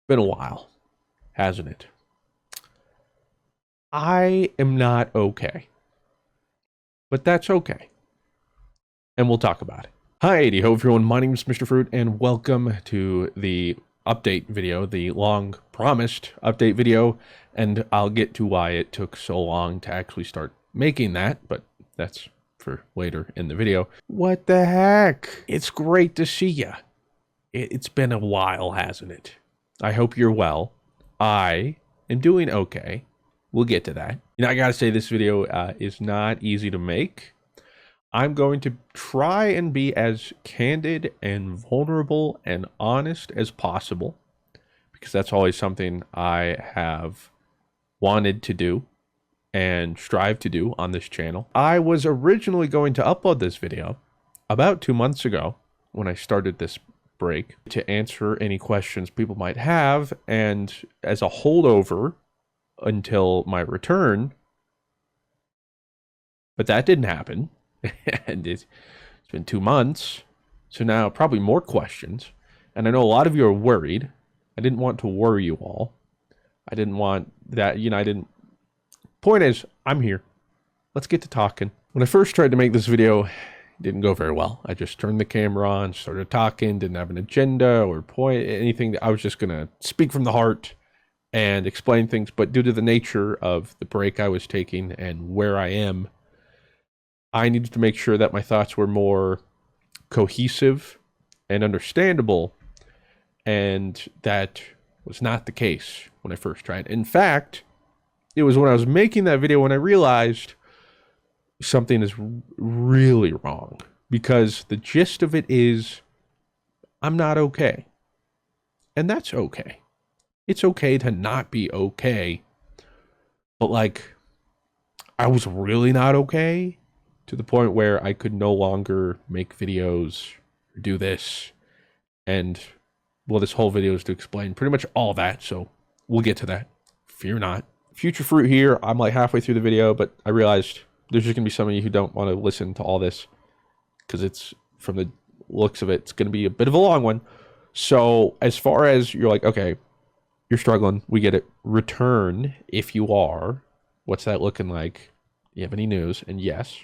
Been a while, hasn't it? I am not okay, but that's okay, and we'll talk about it. Hi, ADHD everyone, my name is Mr. Fruit, and welcome to the update video, the long-promised update video, and I'll get to why it took so long to actually start making that, but that's for later in the video. What the heck? It's great to see ya. It's been a while, hasn't it? I hope you're well. I am doing okay. We'll get to that. You know, I gotta say this video is not easy to make. I'm going to try and be as candid and vulnerable and honest as possible, because that's always something I have wanted to do and strive to do on this channel. I was originally going to upload this video about 2 months ago when I started this break to answer any questions people might have, and as a holdover until my return, but that didn't happen. And it's been 2 months, so now probably more questions, and I know a lot of you are worried. I didn't want to worry you all. I didn't want that, you know, I didn't. Point is, I'm here. Let's get to talking. When I first tried to make this video, it didn't go very well. I just turned the camera on, started talking, didn't have an agenda or point, anything. I was just gonna speak from the heart and explain things, but due to the nature of the break I was taking and where I am, I needed to make sure that my thoughts were more cohesive and understandable, and that was not the case when I first tried. In fact, it was when I was making that video when I realized something is really wrong, because the gist of it is I'm not okay, and that's okay. It's okay to not be okay, but like, I was really not okay to the point where I could no longer make videos or do this. And well, this whole video is to explain pretty much all that, so we'll get to that. Fear not. Future Fruit here. I'm like halfway through the video, but I realized there's just gonna be some of you who don't want to listen to all this, because it's, from the looks of it, it's gonna be a bit of a long one. So as far as you're like, okay, you're struggling, we get it. Return if you are. What's that looking like? You have any news? And yes,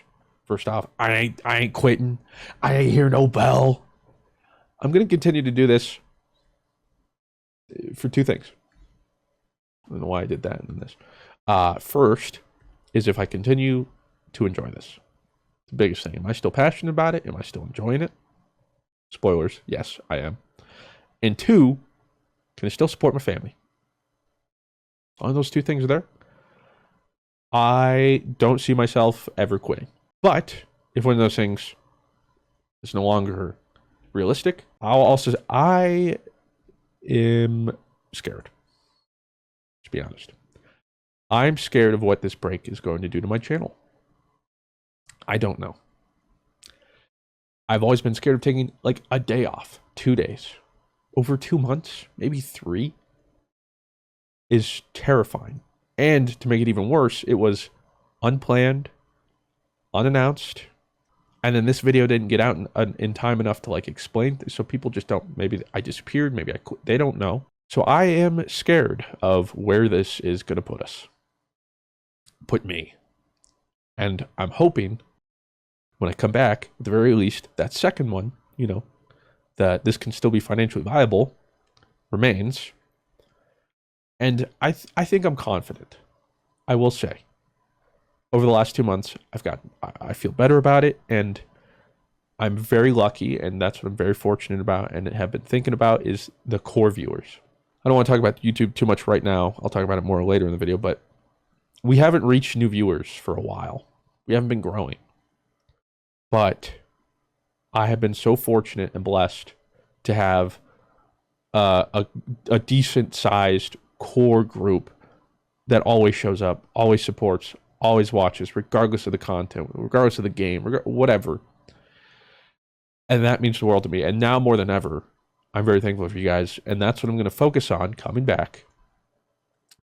first off, I ain't quitting. I ain't hear no bell. I'm gonna continue to do this for two things. I don't know why I did that in this. First is if I continue to enjoy this. The biggest thing. Am I still passionate about it? Am I still enjoying it? Spoilers. Yes, I am. And two, can I still support my family? On those two things are there. I don't see myself ever quitting. But if one of those things is no longer realistic, I'll also say I am scared. To be honest, I'm scared of what this break is going to do to my channel. I don't know. I've always been scared of taking like a day off, 2 days, over 2 months, maybe 3, is terrifying. And to make it even worse, it was unplanned, unannounced, and then this video didn't get out in time enough to like explain, so people just don't, maybe I disappeared, maybe I quit, they don't know. So I am scared of where this is going to put me. And I'm hoping when I come back, at the very least, that second one, you know, that this can still be financially viable, remains. And I think I'm confident. I will say, over the last 2 months, I feel better about it, and I'm very lucky, and that's what I'm very fortunate about and have been thinking about, is the core viewers. I don't want to talk about YouTube too much right now. I'll talk about it more later in the video, but we haven't reached new viewers for a while. We haven't been growing. But I have been so fortunate and blessed to have a decent-sized core group that always shows up, always supports, always watches, regardless of the content, regardless of the game, whatever. And that means the world to me. And now more than ever, I'm very thankful for you guys. And that's what I'm going to focus on coming back.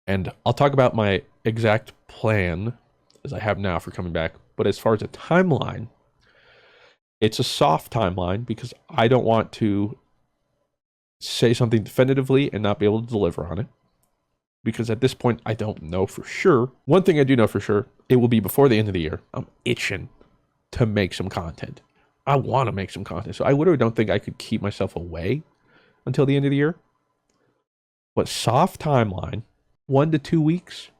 And I'll talk about my exact plan as I have now for coming back. But as far as a timeline, it's a soft timeline because I don't want to say something definitively and not be able to deliver on it. Because at this point, I don't know for sure. One thing I do know for sure, it will be before the end of the year. I'm itching to make some content. I want to make some content. So I literally don't think I could keep myself away until the end of the year. But soft timeline, 1 to 2 weeks,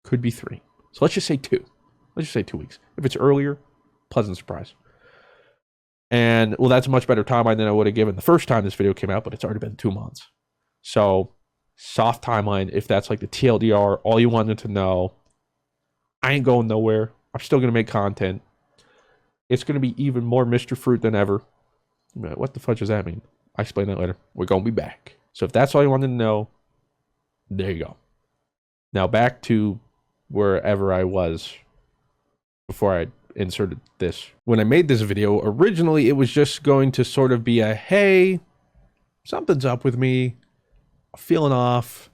could be 3. So let's just say 2. Let's just say 2 weeks. If it's earlier, pleasant surprise. And, well, that's a much better timeline than I would have given the first time this video came out, but it's already been 2 months. So, soft timeline, if that's like the TLDR, all you wanted to know, I ain't going nowhere. I'm still going to make content. It's going to be even more Mr. Fruit than ever. What the fudge does that mean? I'll explain that later. We're going to be back. So if that's all you wanted to know, there you go. Now back to wherever I was before I inserted this. When I made this video, originally it was just going to sort of be a, hey, something's up with me. I'm feeling off.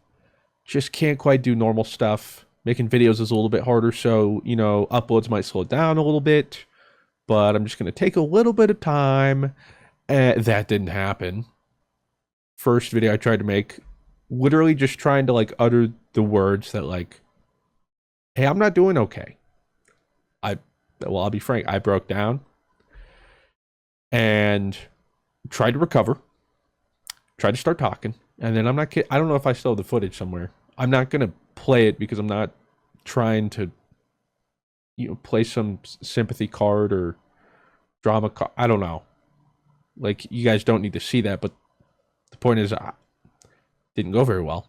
Just can't quite do normal stuff. Making videos is a little bit harder, so, you know, uploads might slow down a little bit. But I'm just going to take a little bit of time. That didn't happen. First video I tried to make, literally just trying to, like, utter the words that, like, hey, I'm not doing okay. Well, I'll be frank, I broke down and tried to recover, tried to start talking, and then I'm not kidding. I don't know if I still have the footage somewhere. I'm not going to play it because I'm not trying to, you know, play some sympathy card or drama card. I don't know. Like, you guys don't need to see that, but the point is, I didn't go very well.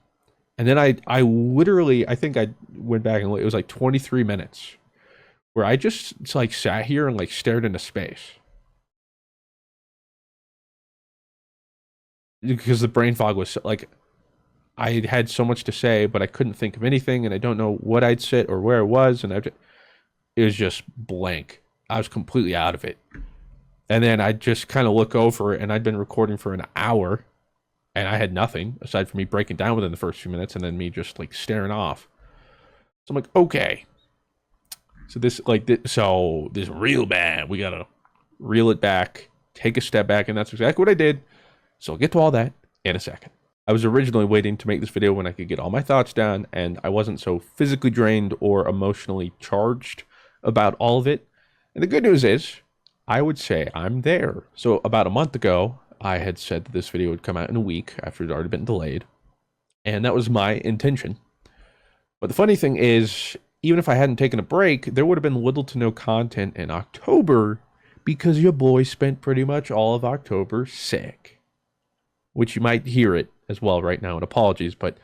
And then I literally, I think I went back and it was like 23 minutes where I just like sat here and like stared into space. Because the brain fog was like, I had so much to say, but I couldn't think of anything, and I don't know what I'd sit or where it was, and it was just blank. I was completely out of it. And then I just kind of look over, and I'd been recording for an hour, and I had nothing aside from me breaking down within the first few minutes, and then me just like staring off. So I'm like, okay. So this is real bad. We gotta reel it back, take a step back, and that's exactly what I did. So I'll get to all that in a second. I was originally waiting to make this video when I could get all my thoughts down and I wasn't so physically drained or emotionally charged about all of it. And the good news is, I would say I'm there. So about a month ago, I had said that this video would come out in a week after it had already been delayed. And that was my intention. But the funny thing is, even if I hadn't taken a break, there would have been little to no content in October because your boy spent pretty much all of October sick. Which you might hear it as well right now, and apologies, but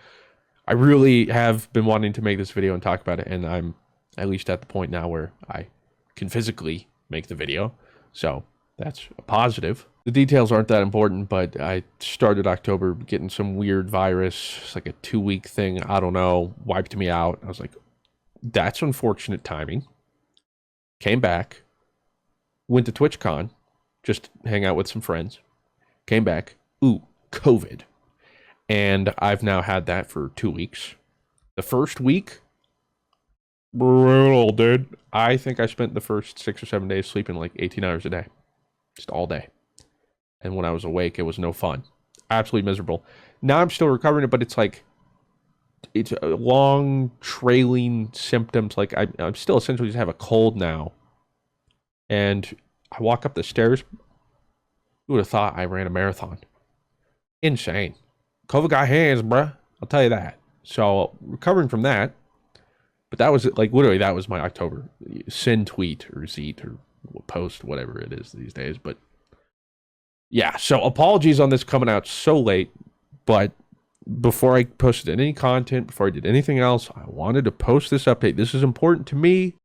I really have been wanting to make this video and talk about it, and I'm at least at the point now where I can physically make the video, so that's a positive. The details aren't that important, but I started October getting some weird virus. It's like a 2-week thing, I don't know, wiped me out. I was like, that's unfortunate timing. Came back, went to TwitchCon, just hang out with some friends, came back, ooh, COVID. And I've now had that for 2 weeks. The first week, brutal, dude. I think I spent the first 6 or 7 days sleeping like 18 hours a day. Just all day. And when I was awake, it was no fun. Absolutely miserable. Now I'm still recovering it, but it's like, it's a long trailing symptoms. Like I'm still essentially just have a cold now. And I walk up the stairs. Who would have thought I ran a marathon? Insane. COVID got hands, bruh. I'll tell you that. So recovering from that, but that was like literally that was my October sin tweet or zeet or post, whatever it is these days. But yeah, so apologies on this coming out so late, but before I posted any content, before I did anything else, I wanted to post this update. This is important to me.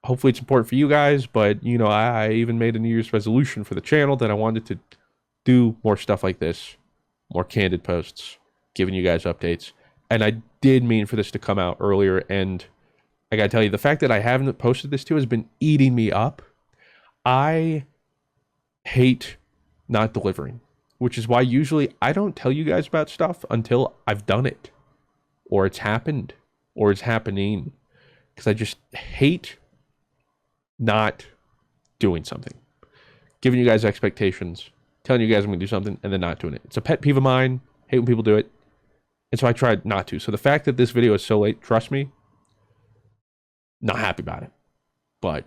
Hopefully it's important for you guys, but you know, I even made a New Year's resolution for the channel that I wanted to do more stuff like this, more candid posts, giving you guys updates. And I did mean for this to come out earlier, and I gotta tell you, the fact that I haven't posted this too has been eating me up. I hate not delivering, which is why usually I don't tell you guys about stuff until I've done it, or it's happened, or it's happening, because I just hate not doing something, giving you guys expectations, telling you guys I'm going to do something and then not doing it. It's a pet peeve of mine. Hate when people do it. And so I tried not to. So the fact that this video is so late, trust me, not happy about it. But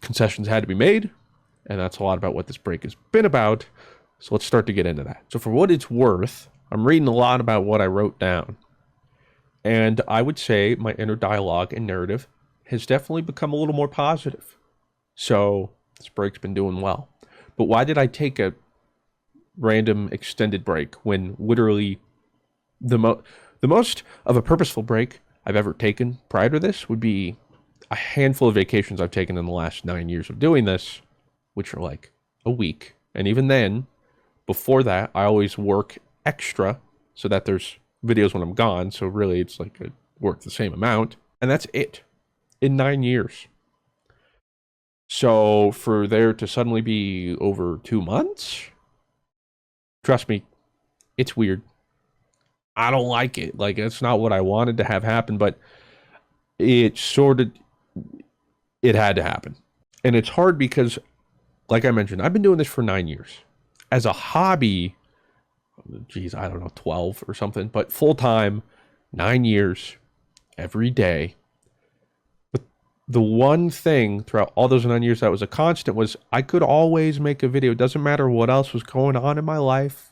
concessions had to be made. And that's a lot about what this break has been about. So let's start to get into that. So for what it's worth, I'm reading a lot about what I wrote down. And I would say my inner dialogue and narrative has definitely become a little more positive. So this break's been doing well. But why did I take a random extended break when literally the most of a purposeful break I've ever taken prior to this would be a handful of vacations I've taken in the last 9 years of doing this, which are like a week. And even then, before that, I always work extra so that there's videos when I'm gone. So really, it's like I work the same amount. And that's it in 9 years. So for there to suddenly be over 2 months, trust me, it's weird. I don't like it. Like, it's not what I wanted to have happen, but it had to happen. And it's hard because, like I mentioned, I've been doing this for 9 years. As a hobby, geez, I don't know, 12 or something, but full-time, 9 years, every day. But the one thing throughout all those 9 years that was a constant was I could always make a video. It doesn't matter what else was going on in my life.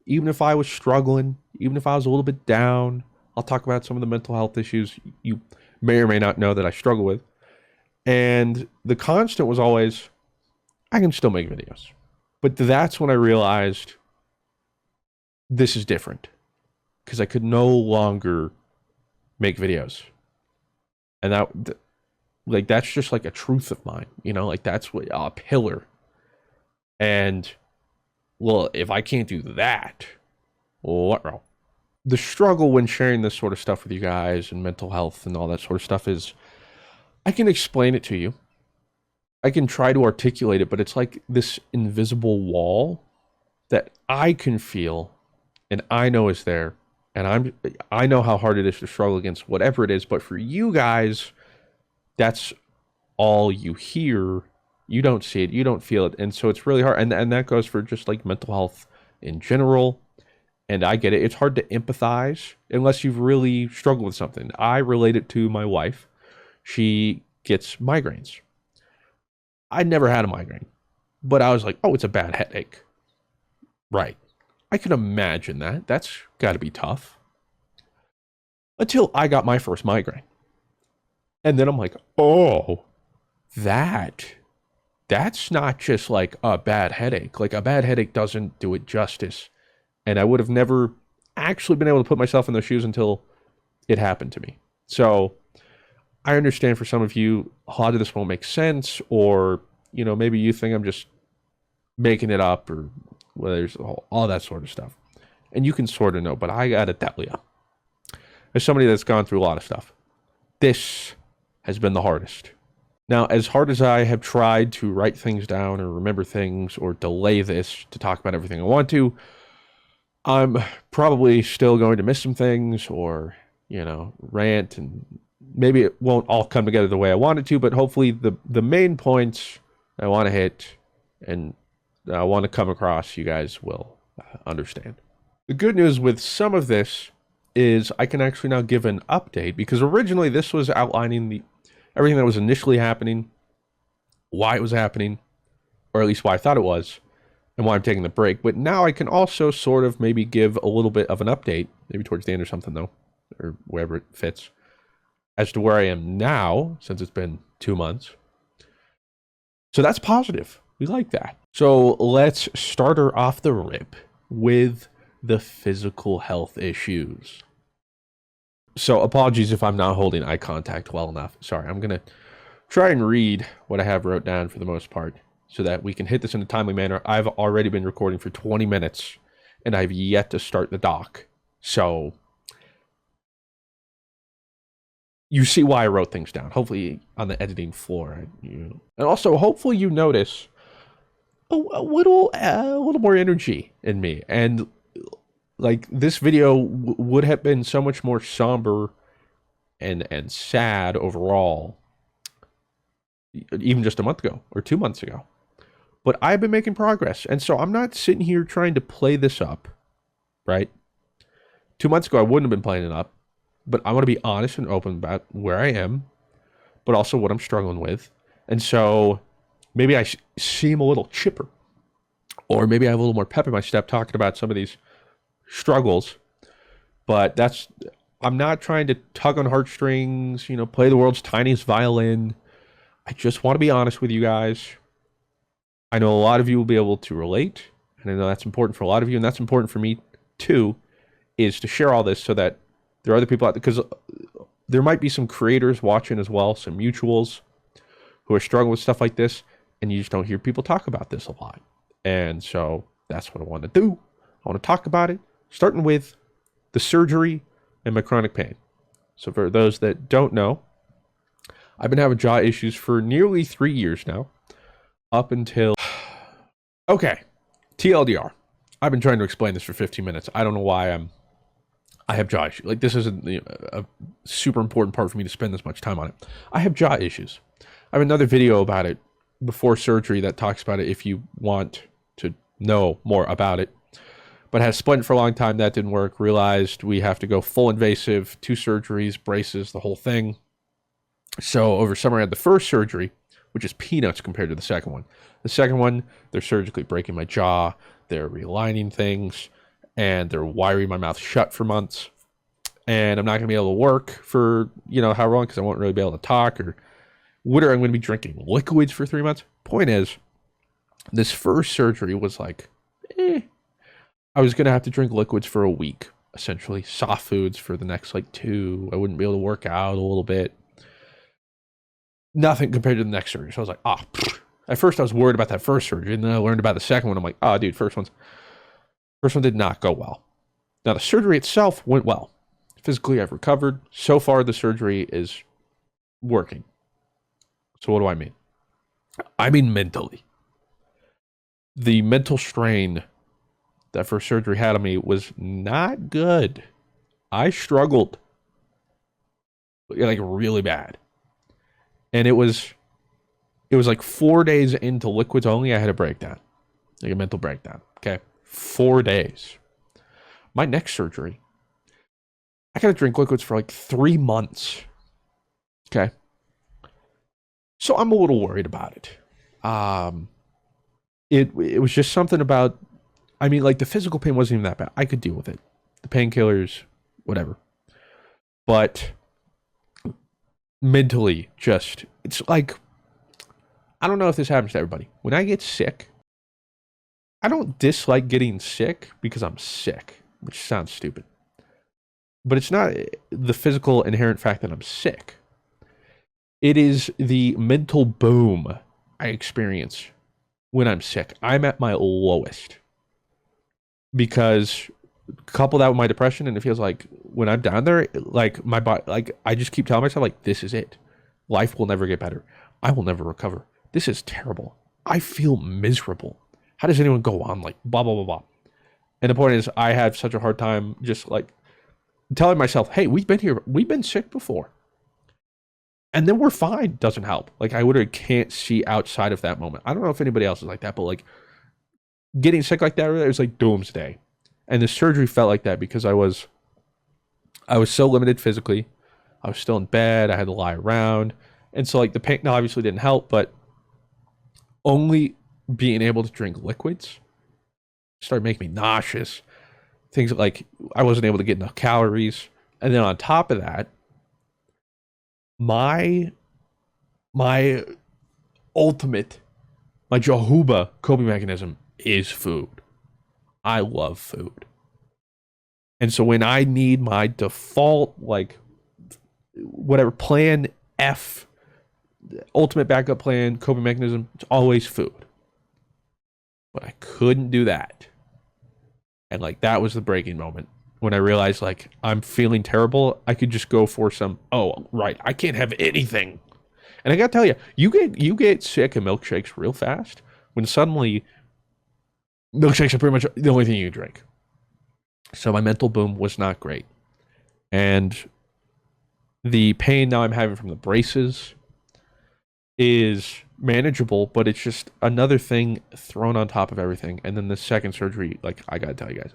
Even if I was struggling, even if I was a little bit down, I'll talk about some of the mental health issues you may or may not know that I struggle with. And the constant was always, I can still make videos. But that's when I realized this is different. Because I could no longer make videos. And that's just like a truth of mine. You know, like that's a pillar. And well, if I can't do that, what? The struggle when sharing this sort of stuff with you guys and mental health and all that sort of stuff is I can explain it to you. I can try to articulate it, but it's like this invisible wall that I can feel and I know is there. And I know how hard it is to struggle against whatever it is. But for you guys, that's all you hear. You don't see it. You don't feel it. And so it's really hard. And that goes for just like mental health in general. And I get it. It's hard to empathize unless you've really struggled with something. I relate it to my wife. She gets migraines. I never had a migraine. But I was like, oh, it's a bad headache. Right. I can imagine that. That's got to be tough. Until I got my first migraine. And then I'm like, oh, that's not just like a bad headache. Like a bad headache doesn't do it justice. And I would have never actually been able to put myself in those shoes until it happened to me. So I understand for some of you, a lot of this won't make sense, or, you know, maybe you think I'm just making it up, or well, there's all that sort of stuff. And you can sort of know, but I gotta tell you, as somebody that's gone through a lot of stuff, this has been the hardest. Now, as hard as I have tried to write things down or remember things or delay this to talk about everything I want to, I'm probably still going to miss some things or, you know, rant, and maybe it won't all come together the way I want it to, but hopefully the main points I want to hit and I want to come across, you guys will understand. The good news with some of this is I can actually now give an update, because originally this was outlining everything that was initially happening, why it was happening, or at least why I thought it was, and why I'm taking the break. But now I can also sort of maybe give a little bit of an update, maybe towards the end or something though, or wherever it fits, as to where I am now, since it's been 2 months. So that's positive. We like that. So let's start her off the rip with the physical health issues. So apologies if I'm not holding eye contact well enough. Sorry, I'm going to try and read what I have wrote down for the most part so that we can hit this in a timely manner. I've already been recording for 20 minutes and I've yet to start the doc. So you see why I wrote things down. Hopefully on the editing floor. And also hopefully you notice a little more energy in me. And like this video would have been so much more somber and sad overall, even just a month ago or 2 months ago. But I've been making progress. And so I'm not sitting here trying to play this up, right? 2 months ago, I wouldn't have been playing it up. But I want to be honest and open about where I am, but also what I'm struggling with. And so maybe I seem a little chipper, or maybe I have a little more pep in my step talking about some of these struggles. But I'm not trying to tug on heartstrings, play the world's tiniest violin. I just want to be honest with you guys. I know a lot of you will be able to relate, and I know that's important for a lot of you, and that's important for me too, is to share all this so that there are other people out there, because there might be some creators watching as well, some mutuals who are struggling with stuff like this, and you just don't hear people talk about this a lot. And so that's what I want to do. I want to talk about it, starting with the surgery and my chronic pain. So for those that don't know, I've been having jaw issues for nearly 3 years now, up until... Okay, TLDR. I've been trying to explain this for 15 minutes. I don't know why I have jaw issues. Like, this isn't a super important part for me to spend this much time on it. I have jaw issues. I have another video about it before surgery that talks about it if you want to know more about it. But I had splint for a long time. That didn't work. Realized we have to go full invasive, 2 surgeries, braces, the whole thing. So over summer, I had the first surgery, which is peanuts compared to the second one. The second one, they're surgically breaking my jaw. They're realigning things. And they're wiring my mouth shut for months. And I'm not going to be able to work for, how long, because I won't really be able to talk. Or what I'm going to be drinking liquids for 3 months. Point is, this first surgery was like, I was going to have to drink liquids for a week, essentially. Soft foods for the next, 2. I wouldn't be able to work out a little bit. Nothing compared to the next surgery. So I was like, At first, I was worried about that first surgery. And then I learned about the second one. I'm like, dude, first one did not go well. Now, the surgery itself went well. Physically, I've recovered. So far, the surgery is working. So what do I mean? I mean mentally. The mental strain that first surgery had on me was not good. I struggled. Really bad. And it was 4 days into liquids only, I had a breakdown. A mental breakdown. Okay. 4 days. My next surgery, I got to drink liquids for 3 months. Okay. So I'm a little worried about it. It was just something about, the physical pain wasn't even that bad. I could deal with it. The painkillers, whatever. But mentally, it's like, I don't know if this happens to everybody. When I get sick, I don't dislike getting sick because I'm sick, which sounds stupid. But it's not the physical inherent fact that I'm sick. It is the mental boom I experience when I'm sick. I'm at my lowest. Because couple that with my depression, and it feels like when I'm down there, my body, I just keep telling myself, this is it. Life will never get better. I will never recover. This is terrible. I feel miserable. How does anyone go on blah, blah, blah, blah? And the point is, I have such a hard time just telling myself, hey, we've been here. We've been sick before. And then we're fine. Doesn't help. I literally can't see outside of that moment. I don't know if anybody else is like that, but getting sick like that, it was like doomsday. And the surgery felt like that because I was so limited physically. I was still in bed. I had to lie around. And so the pain obviously didn't help, but only being able to drink liquids started making me nauseous. Things I wasn't able to get enough calories. And then on top of that, my Jehovah coping mechanism is food. I love food. And so when I need my default, whatever, plan F, ultimate backup plan, coping mechanism, it's always food. But I couldn't do that. And that was the breaking moment when I realized I'm feeling terrible. I could just go for some, I can't have anything. And I gotta tell you, you get sick of milkshakes real fast when suddenly milkshakes are pretty much the only thing you drink. So my mental boom was not great. And the pain now I'm having from the braces, is manageable, but it's just another thing thrown on top of everything. And then the second surgery, like, I gotta tell you guys,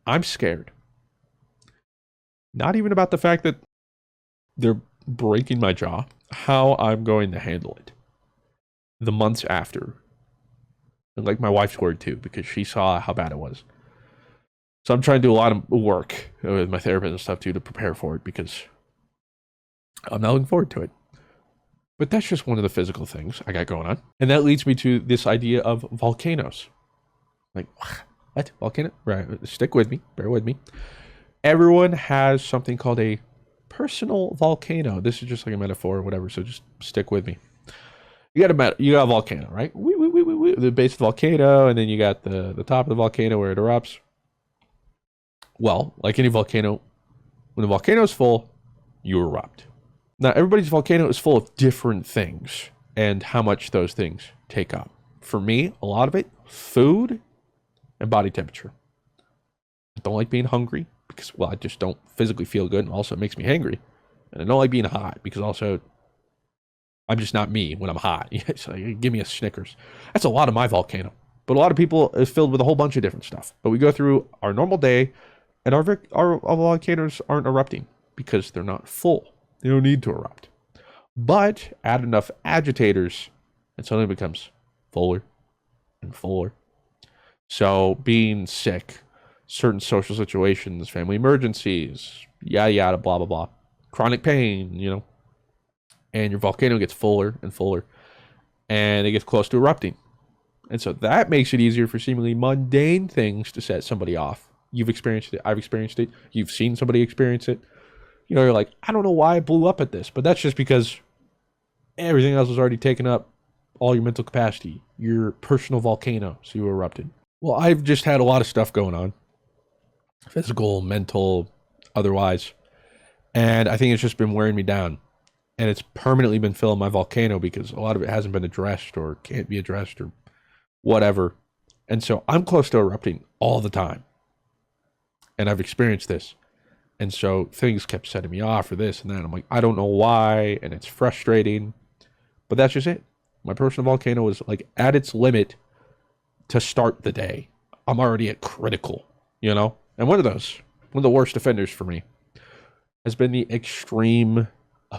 I'm scared. Not even about the fact that they're breaking my jaw, how I'm going to handle it the months after. And like, my wife's worried too, because she saw how bad it was. So I'm trying to do a lot of work with my therapist and stuff too to prepare for it, because I'm not looking forward to it. But that's just one of the physical things I got going on. And that leads me to this idea of volcanoes. Like, what? Volcano? Right. Stick with me. Bear with me. Everyone has something called a personal volcano. This is just like a metaphor or whatever, so just stick with me. You got a volcano, right? The base of the volcano, and then you got the top of the volcano where it erupts. Well, like any volcano, when the volcano is full, you erupt. Now, everybody's volcano is full of different things and how much those things take up. For me, a lot of it, food and body temperature. I don't like being hungry because, well, I just don't physically feel good, and also it makes me hangry. And I don't like being hot because also I'm just not me when I'm hot. So give me a Snickers. That's a lot of my volcano. But a lot of people is filled with a whole bunch of different stuff. But we go through our normal day, and our volcanoes aren't erupting because they're not full. They don't need to erupt. But add enough agitators, and suddenly it becomes fuller and fuller. So being sick, certain social situations, family emergencies, yada yada, blah blah blah, chronic pain, and your volcano gets fuller and fuller, and it gets close to erupting. And so that makes it easier for seemingly mundane things to set somebody off. You've experienced it. I've experienced it. You've seen somebody experience it. You're like, I don't know why I blew up at this, but that's just because everything else was already taken up, all your mental capacity, your personal volcano, so you erupted. Well, I've just had a lot of stuff going on, physical, mental, otherwise, and I think it's just been wearing me down, and it's permanently been filling my volcano because a lot of it hasn't been addressed or can't be addressed or whatever, and so I'm close to erupting all the time, and I've experienced this. And so things kept setting me off for this and that. I'm like, I don't know why, and it's frustrating. But that's just it. My personal volcano is like at its limit to start the day. I'm already at critical, And one of the worst offenders for me has been the extreme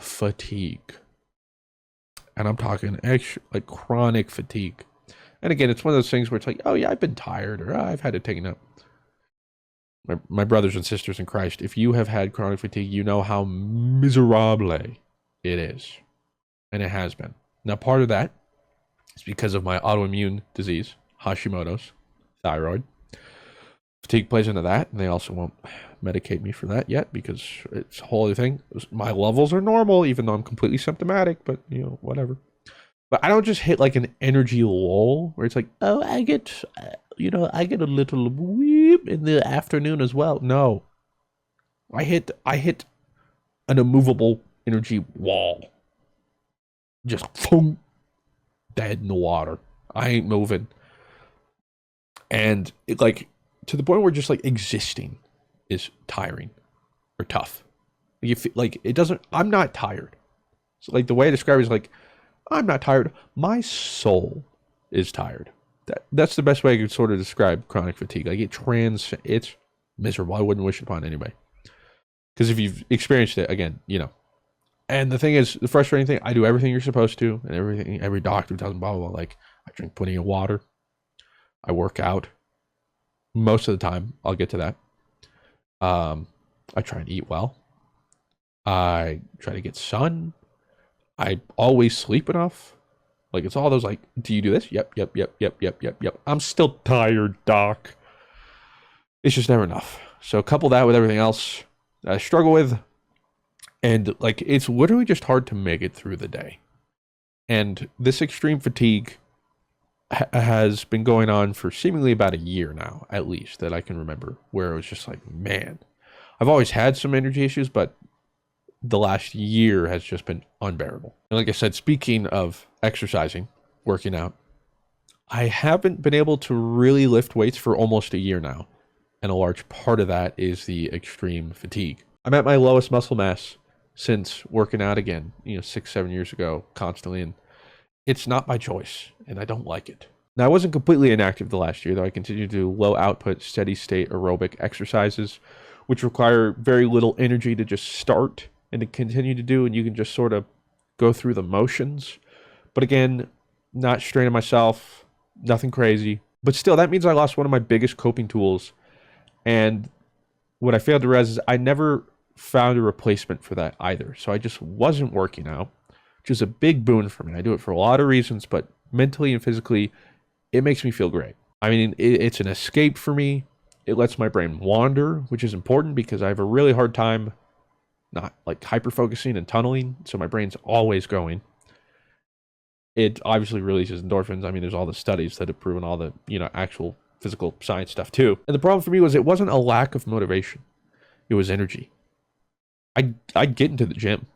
fatigue. And I'm talking like chronic fatigue. And again, it's one of those things where it's like, oh yeah, I've been tired, or I've had to take a nap. My brothers and sisters in Christ, if you have had chronic fatigue, you know how miserable it is. And it has been. Now, part of that is because of my autoimmune disease, Hashimoto's, thyroid. Fatigue plays into that, and they also won't medicate me for that yet because it's a whole other thing. My levels are normal, even though I'm completely symptomatic, but, whatever. But I don't just hit like an energy lull where it's like, oh, I get a little weep in the afternoon as well. No, I hit an immovable energy wall. Just boom, dead in the water. I ain't moving. And it, like, to the point where just like existing is tiring or tough. You feel like it doesn't, I'm not tired. So like the way I describe it is like, I'm not tired. My soul is tired. That's the best way I could sort of describe chronic fatigue. Like it's miserable. I wouldn't wish it upon anybody. Because if you've experienced it, again, And the thing is, the frustrating thing, I do everything you're supposed to, and every doctor tells me blah, blah, blah. Like, I drink plenty of water. I work out. Most of the time, I'll get to that. I try and eat well. I try to get sun. I always sleep enough. Like, it's all those, like, do you do this? Yep. I'm still tired, doc. It's just never enough. So couple that with everything else I struggle with. And, like, it's literally just hard to make it through the day. And this extreme fatigue has been going on for seemingly about a year now, at least, that I can remember, where it was just like, man, I've always had some energy issues, but the last year has just been unbearable. And like I said, speaking of exercising, working out, I haven't been able to really lift weights for almost a year now. And a large part of that is the extreme fatigue. I'm at my lowest muscle mass since working out again, 6, 7 years ago, constantly. And it's not my choice, and I don't like it. Now, I wasn't completely inactive the last year, though. I continued to do low output, steady state aerobic exercises, which require very little energy to just start and to continue to do, and you can just sort of go through the motions. But again, not straining myself, nothing crazy. But still, that means I lost one of my biggest coping tools. And what I failed to realize is I never found a replacement for that either. So I just wasn't working out, which is a big boon for me. I do it for a lot of reasons, but mentally and physically, it makes me feel great. I mean, it's an escape for me. It lets my brain wander, which is important because I have a really hard time not like hyper-focusing and tunneling, so my brain's always going. It obviously releases endorphins. I mean, there's all the studies that have proven all the, actual physical science stuff too. And the problem for me was it wasn't a lack of motivation. It was energy. I'd get into the gym,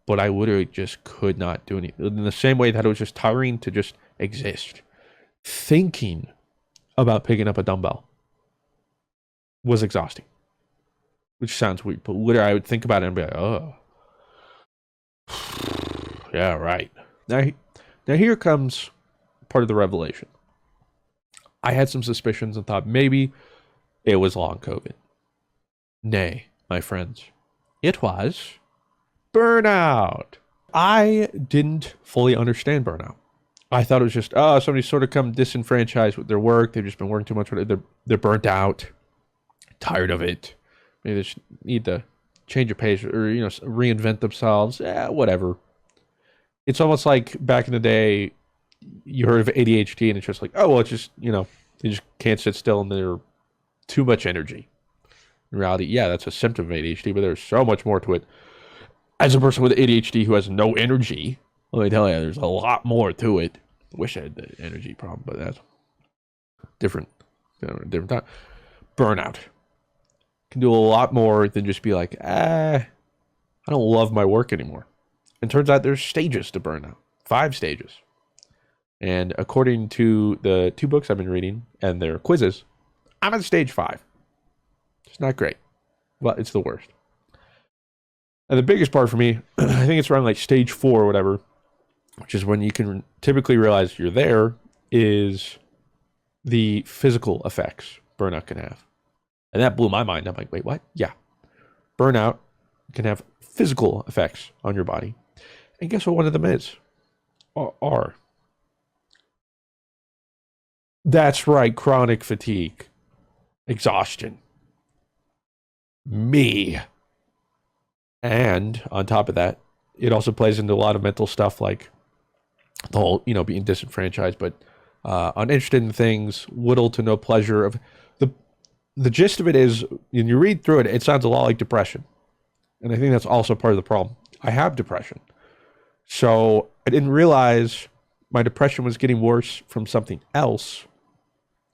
but I literally just could not do anything. In the same way that it was just tiring to just exist. Thinking about picking up a dumbbell was exhausting. Which sounds weird, but literally I would think about it and be like, oh. Yeah, right. Now here comes part of the revelation. I had some suspicions and thought maybe it was long COVID. Nay, my friends, it was burnout. I didn't fully understand burnout. I thought it was just, somebody's sort of come disenfranchised with their work. They've just been working too much. They're burnt out, tired of it. Maybe they just need to change a page or, reinvent themselves. Whatever. It's almost like back in the day, you heard of ADHD and it's just like, it's just, they just can't sit still and they're too much energy. In reality, yeah, that's a symptom of ADHD, but there's so much more to it. As a person with ADHD who has no energy, let me tell you, there's a lot more to it. I wish I had the energy problem, but that's different time. Burnout can do a lot more than just be like, I don't love my work anymore. And turns out there's stages to burnout, 5 stages. And according to the 2 books I've been reading and their quizzes, I'm at stage 5. It's not great, but it's the worst. And the biggest part for me, I think it's around like stage 4 or whatever, which is when you can typically realize you're there, is the physical effects burnout can have. And that blew my mind. I'm like, wait, what? Yeah. Burnout can have physical effects on your body. And guess what one of them is? Are. That's right, chronic fatigue, exhaustion. Me. And on top of that, it also plays into a lot of mental stuff like the whole, being disenfranchised, but uninterested in things, little to no pleasure of the gist of it is, when you read through it, it sounds a lot like depression. And I think that's also part of the problem. I have depression. So I didn't realize my depression was getting worse from something else.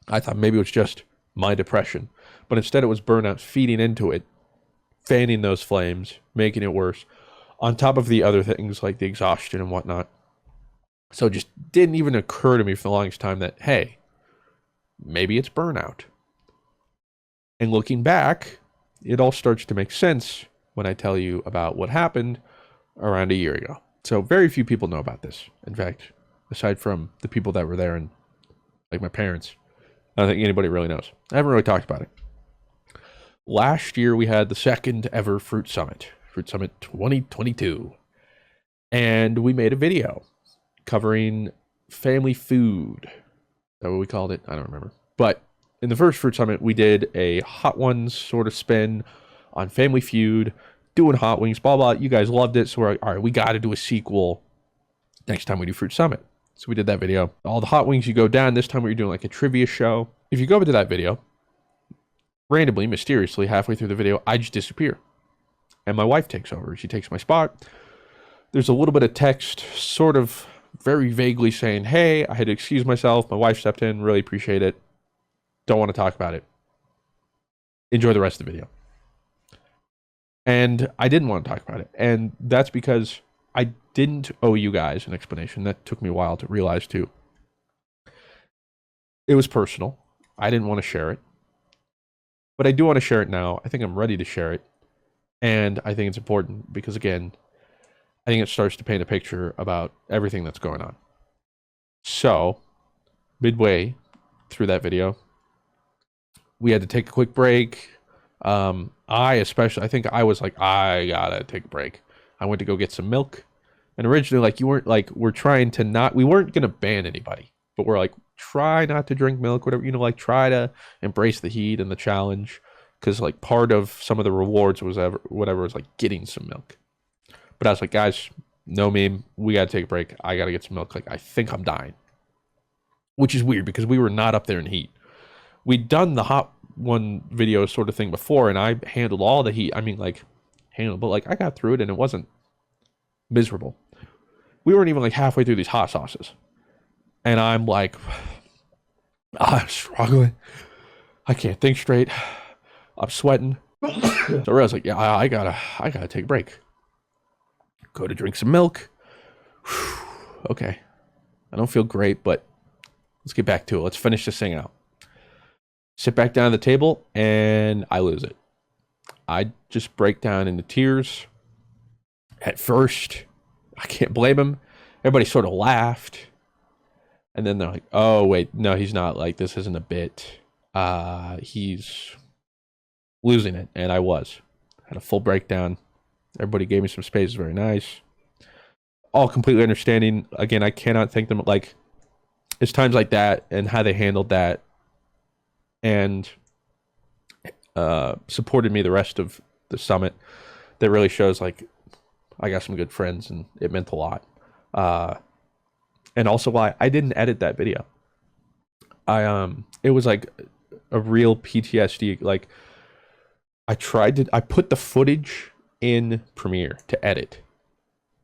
I thought maybe it was just my depression. But instead it was burnout feeding into it, fanning those flames, making it worse, on top of the other things like the exhaustion and whatnot. So it just didn't even occur to me for the longest time that, hey, maybe it's burnout. And looking back, it all starts to make sense when I tell you about what happened around a year ago. So very few people know about this. In fact, aside from the people that were there and like my parents, I don't think anybody really knows. I haven't really talked about it. Last year, we had the second ever Fruit Summit 2022. And we made a video covering family food. Is that what we called it? I don't remember. But in the first Fruit Summit, we did a Hot Ones sort of spin on Family Feud, doing hot wings, blah, blah. You guys loved it. So we're like, all right, we got to do a sequel next time we do Fruit Summit. So we did that video. All the hot wings, you go down. This time we were doing like a trivia show. If you go over to that video, randomly, mysteriously, halfway through the video, I just disappear. And my wife takes over. She takes my spot. There's a little bit of text, sort of very vaguely saying, hey, I had to excuse myself. My wife stepped in. Really appreciate it. Don't want to talk about it. Enjoy the rest of the video. And I didn't want to talk about it. And that's because I didn't owe you guys an explanation. That took me a while to realize too. It was personal. I didn't want to share it. But I do want to share it now. I think I'm ready to share it. And I think it's important because, again, I think it starts to paint a picture about everything that's going on. So, midway through that video, we had to take a quick break. I think I was like, I gotta take a break. I went to go get some milk. And originally, like, you weren't like, we weren't gonna ban anybody, but we're like, try not to drink milk, whatever, like, try to embrace the heat and the challenge. Because, like, part of some of the rewards was was like getting some milk. But I was like, guys, no meme, we gotta take a break. I gotta get some milk. Like, I think I'm dying. Which is weird because we were not up there in heat. We'd done the hot one video sort of thing before, and I handled all the heat. I mean, like, but like, I got through it and it wasn't miserable. We weren't even like halfway through these hot sauces. And I'm like, I'm struggling. I can't think straight. I'm sweating. So I was like, yeah, I gotta take a break. Go to drink some milk. Okay. I don't feel great, but let's get back to it. Let's finish this thing out. Sit back down at the table, and I lose it. I just break down into tears. At first, I can't blame him. Everybody sort of laughed. And then they're like, oh, wait, no, he's not. Like, this isn't a bit. He's losing it. And I was. Had a full breakdown. Everybody gave me some space. Very nice. All completely understanding. Again, I cannot thank them. Like, it's times like that and how they handled that and supported me the rest of the summit that really shows, like, I got some good friends and it meant a lot. And also why I didn't edit that video. It was like a real PTSD. Like, I put the footage in Premiere to edit,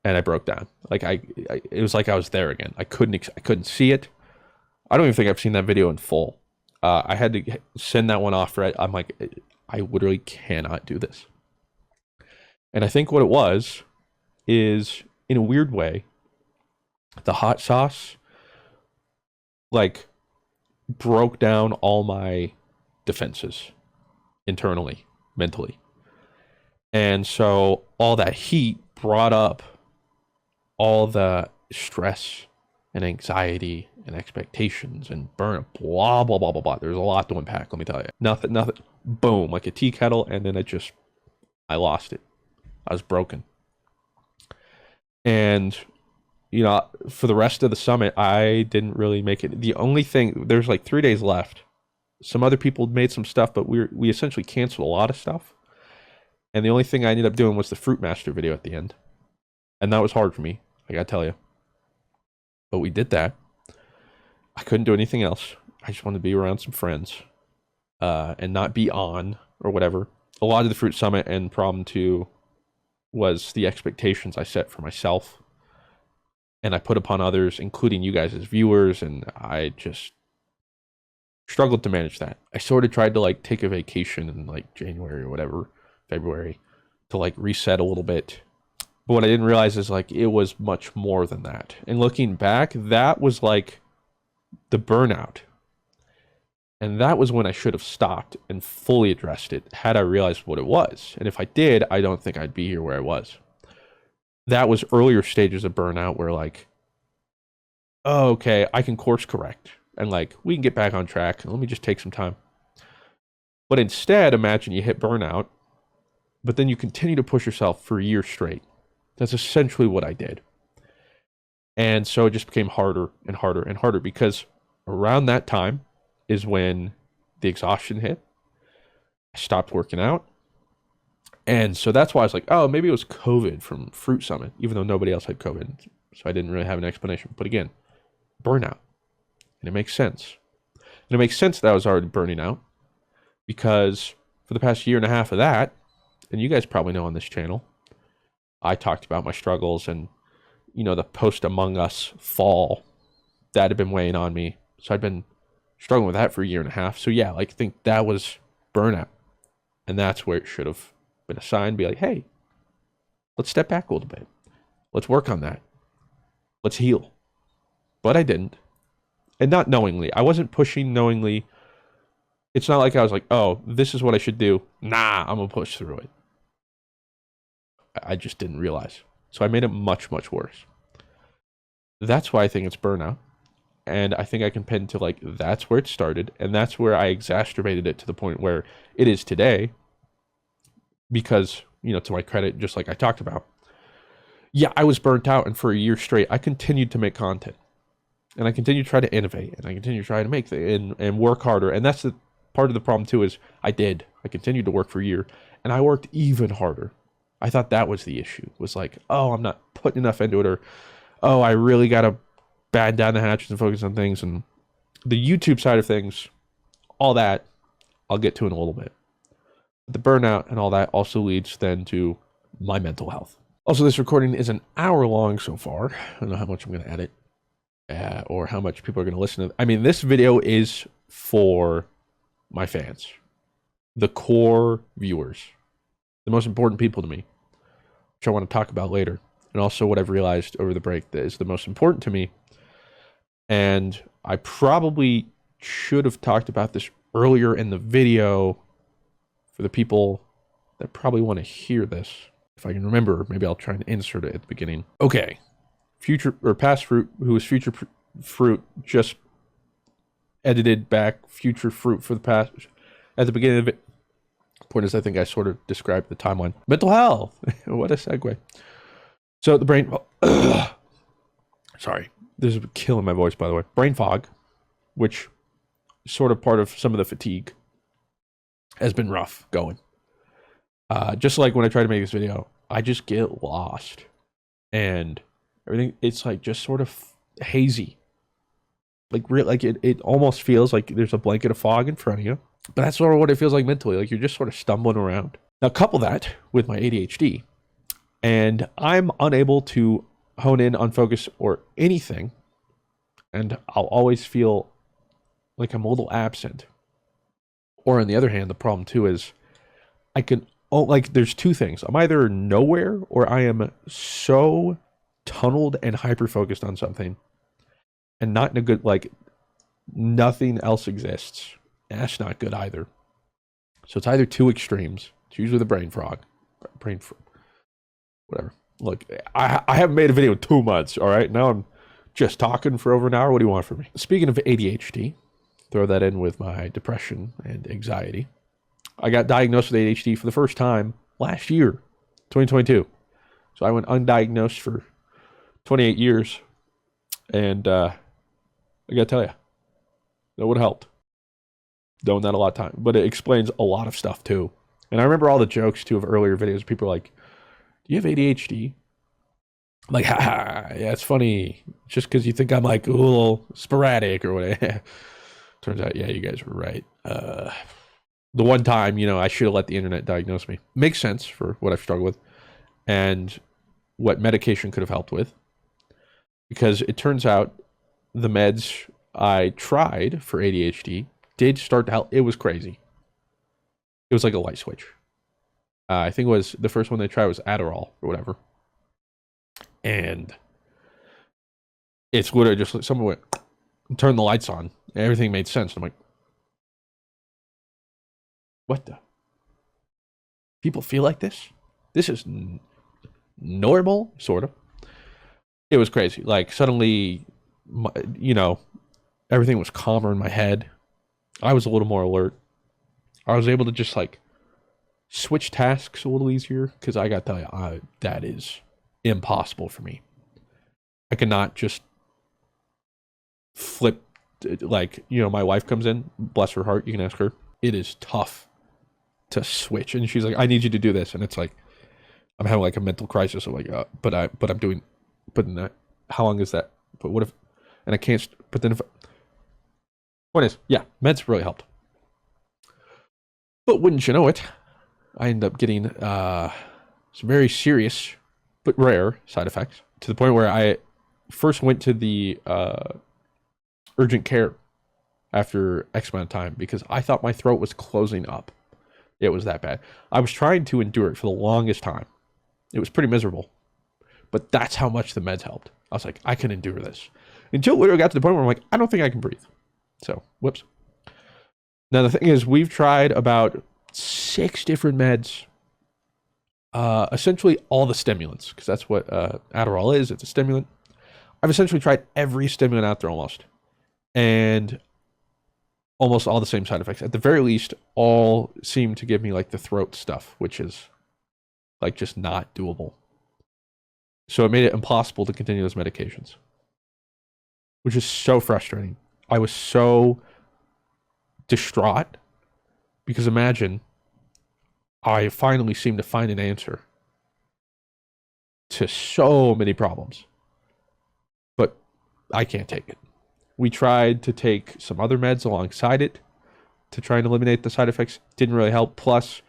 and I broke down. Like, it was like I was there again. I couldn't see it. I don't even think I've seen that video in full. I had to send that one off. Right, I'm like, I literally cannot do this. And I think what it was is, in a weird way, the hot sauce, like, broke down all my defenses internally, mentally. And so all that heat brought up all the stress and anxiety and expectations and burnout, blah, blah, blah, blah, blah. There's a lot to unpack, let me tell you. Nothing, boom, like a tea kettle, and then I lost it. I was broken. And, for the rest of the summit, I didn't really make it. The only thing, there's like 3 days left. Some other people made some stuff, but we essentially canceled a lot of stuff. And the only thing I ended up doing was the Fruit Master video at the end. And that was hard for me, I gotta tell you. But we did that. I couldn't do anything else. I just wanted to be around some friends and not be on or whatever. A lot of the Fruit Summit and Problem 2 was the expectations I set for myself and I put upon others, including you guys as viewers, and I just struggled to manage that. I sort of tried to, like, take a vacation in, like, January or whatever, February, to, like, reset a little bit. But what I didn't realize is, like, it was much more than that. And looking back, that was, like, the burnout. And that was when I should have stopped and fully addressed it had I realized what it was. And if I did, I don't think I'd be here where I was. That was earlier stages of burnout where, like, oh, okay, I can course correct. And, like, we can get back on track. Let me just take some time. But instead, imagine you hit burnout, but then you continue to push yourself for a year straight. That's essentially what I did. And so it just became harder and harder and harder because around that time is when the exhaustion hit. I stopped working out. And so that's why I was like, oh, maybe it was COVID from Fruit Summit, even though nobody else had COVID. So I didn't really have an explanation. But again, burnout. And it makes sense. And it makes sense that I was already burning out because for the past year and a half of that, and you guys probably know on this channel, I talked about my struggles and, the post Among Us fall that had been weighing on me. So I'd been struggling with that for a year and a half. So yeah, like, I think that was burnout. And that's where it should have been assigned. Be like, hey, let's step back a little bit. Let's work on that. Let's heal. But I didn't. And not knowingly. I wasn't pushing knowingly. It's not like I was like, oh, this is what I should do. Nah, I'm going to push through it. I just didn't realize. So I made it much, much worse. That's why I think it's burnout. And I think I can pin to like, that's where it started. And that's where I exacerbated it to the point where it is today. Because, you know, to my credit, just like I talked about, yeah, I was burnt out. And for a year straight, I continued to make content. And I continue to try to innovate. And I continue to try to make things and work harder. And that's the part of the problem too, is I continued to work for a year. And I worked even harder. I thought that was the issue. Was like, oh, I'm not putting enough into it. Or, oh, I really got to batten down the hatches and focus on things. And the YouTube side of things, all that, I'll get to in a little bit. The burnout and all that also leads then to my mental health. Also, this recording is an hour long so far. I don't know how much I'm going to edit or how much people are going to listen to. I mean, this video is for my fans, the core viewers, the most important people to me, which I want to talk about later. And also what I've realized over the break that is the most important to me. And I probably should have talked about this earlier in the video for the people that probably want to hear this. If I can remember, maybe I'll try and insert it at the beginning. Okay. Future or past fruit, who was future fruit, just edited back future fruit for the past at the beginning of it. Point is, I think I sort of described the timeline. Mental health. What a segue. So the brain, sorry, this is killing my voice, by the way. Brain fog, which is sort of part of some of the fatigue, has been rough going. Just like when I try to make this video, I just get lost. And everything, it's like just sort of hazy. Like it almost feels like there's a blanket of fog in front of you. But that's sort of what it feels like mentally. Like you're just sort of stumbling around. Now couple that with my ADHD. And I'm unable to hone in on focus or anything. And I'll always feel like I'm a little absent. Or on the other hand, the problem too is there's two things. I'm either nowhere or I am so tunneled and hyper-focused on something. And not in a good, like, nothing else exists. And that's not good either. So it's either two extremes. It's usually the whatever. Look, I haven't made a video in 2 months, all right? Now I'm just talking for over an hour. What do you want from me? Speaking of ADHD, throw that in with my depression and anxiety. I got diagnosed with ADHD for the first time last year, 2022. So I went undiagnosed for 28 years. And I got to tell you, that would have helped. Knowing that a lot of time. But it explains a lot of stuff too. And I remember all the jokes too of earlier videos. People are like, do you have ADHD? I'm like, haha, yeah, it's funny. Just because you think I'm like a little sporadic or whatever. Turns out, yeah, you guys were right. The one time, I should have let the internet diagnose me. Makes sense for what I've struggled with and what medication could have helped with. Because it turns out the meds I tried for ADHD did start to help. It was crazy. It was like a light switch. I think it was the first one they tried was Adderall or whatever. And it's literally just like someone went, turn the lights on. And everything made sense. I'm like, what the? People feel like this? This is normal, sort of. It was crazy. Like suddenly, everything was calmer in my head. I was a little more alert. I was able to just like switch tasks a little easier because I got to tell you, that is impossible for me. I cannot just flip, like, my wife comes in, bless her heart, you can ask her. It is tough to switch. And she's like, I need you to do this. And it's like, I'm having like a mental crisis. I'm like, but I'm doing, that, how long is that? But what if, and I can't, but then if, point is, yeah, meds really helped. But wouldn't you know it, I end up getting some very serious but rare side effects to the point where I first went to the urgent care after X amount of time because I thought my throat was closing up. It was that bad. I was trying to endure it for the longest time. It was pretty miserable. But that's how much the meds helped. I was like, I can endure this. Until literally got to the point where I'm like, I don't think I can breathe. So, whoops. Now, the thing is, we've tried about 6 different meds Essentially all the stimulants, because that's what Adderall is. It's a stimulant. I've essentially tried every stimulant out there almost, and almost all the same side effects. At the very least, all seem to give me like the throat stuff, which is like just not doable. So it made it impossible to continue those medications, which is so frustrating. I was so distraught because imagine I finally seemed to find an answer to so many problems, but I can't take it. We tried to take some other meds alongside it to try and eliminate the side effects. Didn't really help. Plus,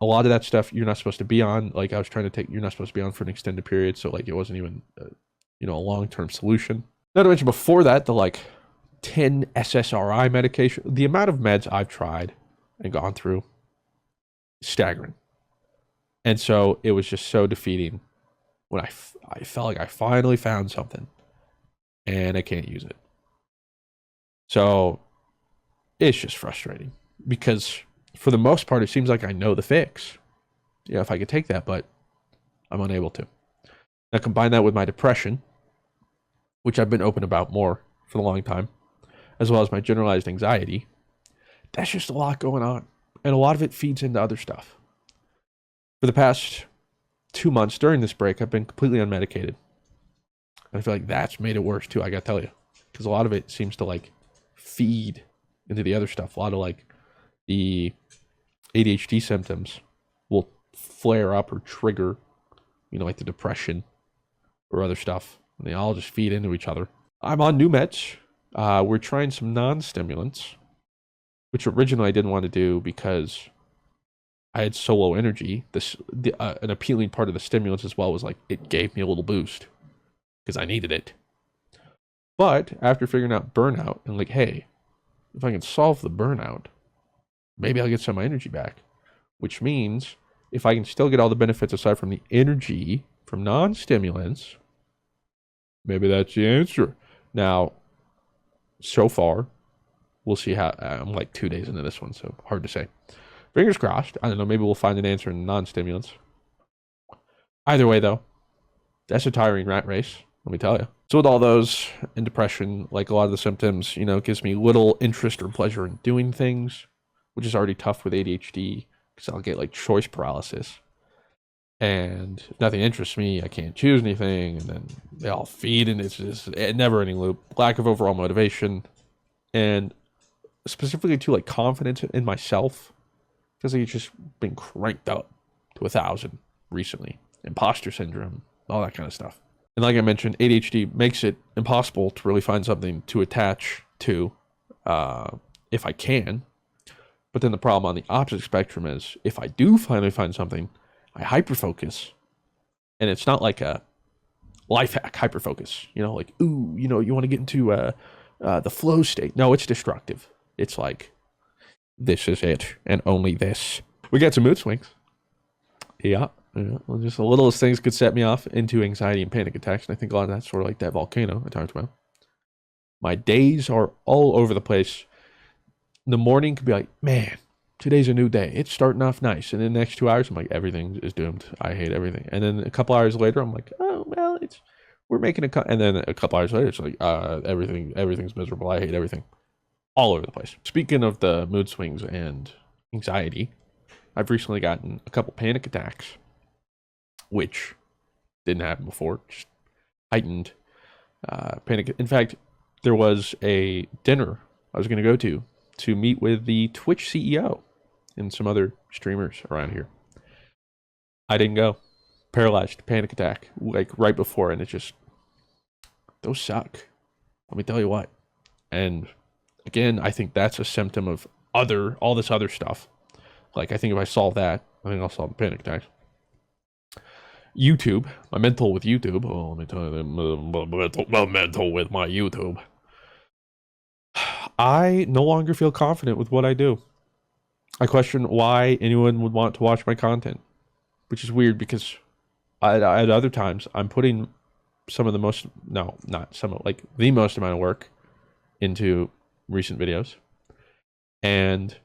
a lot of that stuff you're not supposed to be on. Like I was trying to take, you're not supposed to be on for an extended period. So like it wasn't even, a long-term solution. Not to mention before that, the like 10 SSRI medication, the amount of meds I've tried and gone through, staggering. And so it was just so defeating when I felt like I finally found something and I can't use it. So it's just frustrating because for the most part, it seems like I know the fix. Yeah, if I could take that, but I'm unable to. Now combine that with my depression, which I've been open about more for a long time, as well as my generalized anxiety. That's just a lot going on. And a lot of it feeds into other stuff. For the past 2 months during this break, I've been completely unmedicated. And I feel like that's made it worse too, I gotta tell you. Because a lot of it seems to like feed into the other stuff. A lot of like the ADHD symptoms will flare up or trigger, like the depression or other stuff. And they all just feed into each other. I'm on new meds. We're trying some non-stimulants, which originally I didn't want to do because I had so low energy. An appealing part of the stimulants as well was like it gave me a little boost because I needed it. But after figuring out burnout and like, hey, if I can solve the burnout, maybe I'll get some of my energy back. Which means if I can still get all the benefits aside from the energy from non-stimulants, maybe that's the answer. Now, so far, we'll see how. I'm like 2 days into this one, so hard to say. Fingers crossed. I don't know. Maybe we'll find an answer in non-stimulants. Either way, though, that's a tiring rat race. Let me tell you. So with all those and depression, like a lot of the symptoms, gives me little interest or pleasure in doing things, which is already tough with ADHD because I'll get like choice paralysis. And if nothing interests me, I can't choose anything. And then they all feed, and it's just a never-ending loop. Lack of overall motivation, and specifically to like confidence in myself, because I've just been cranked up to 1,000 recently. Imposter syndrome, all that kind of stuff. And like I mentioned, ADHD makes it impossible to really find something to attach to if I can. But then the problem on the opposite spectrum is if I do finally find something, I hyperfocus. And it's not like a life hack hyperfocus, like, ooh, you want to get into the flow state. No, it's destructive. It's like, this is it and only this. We got some mood swings. Yeah. Well, just the littlest things could set me off into anxiety and panic attacks. And I think a lot of that's sort of like that volcano I talked about. My days are all over the place. The morning could be like, man, today's a new day. It's starting off nice. And then the next 2 hours, I'm like, everything is doomed. I hate everything. And then a couple hours later, I'm like, oh, well, we're making a cut. And then a couple hours later, it's like, everything's miserable. I hate everything. All over the place. Speaking of the mood swings and anxiety, I've recently gotten a couple panic attacks, which didn't happen before. Just heightened panic. In fact, there was a dinner I was going to go to meet with the Twitch CEO and some other streamers around here. I didn't go. Paralyzed, panic attack, like right before, and those suck. Let me tell you what. And again, I think that's a symptom of all this other stuff. Like, I think if I solve that, I think I'll solve the panic attacks. YouTube, my mental with YouTube. Oh, let me tell you, my mental with my YouTube. I no longer feel confident with what I do. I question why anyone would want to watch my content, which is weird because at other times I'm putting the most amount of work into recent videos, and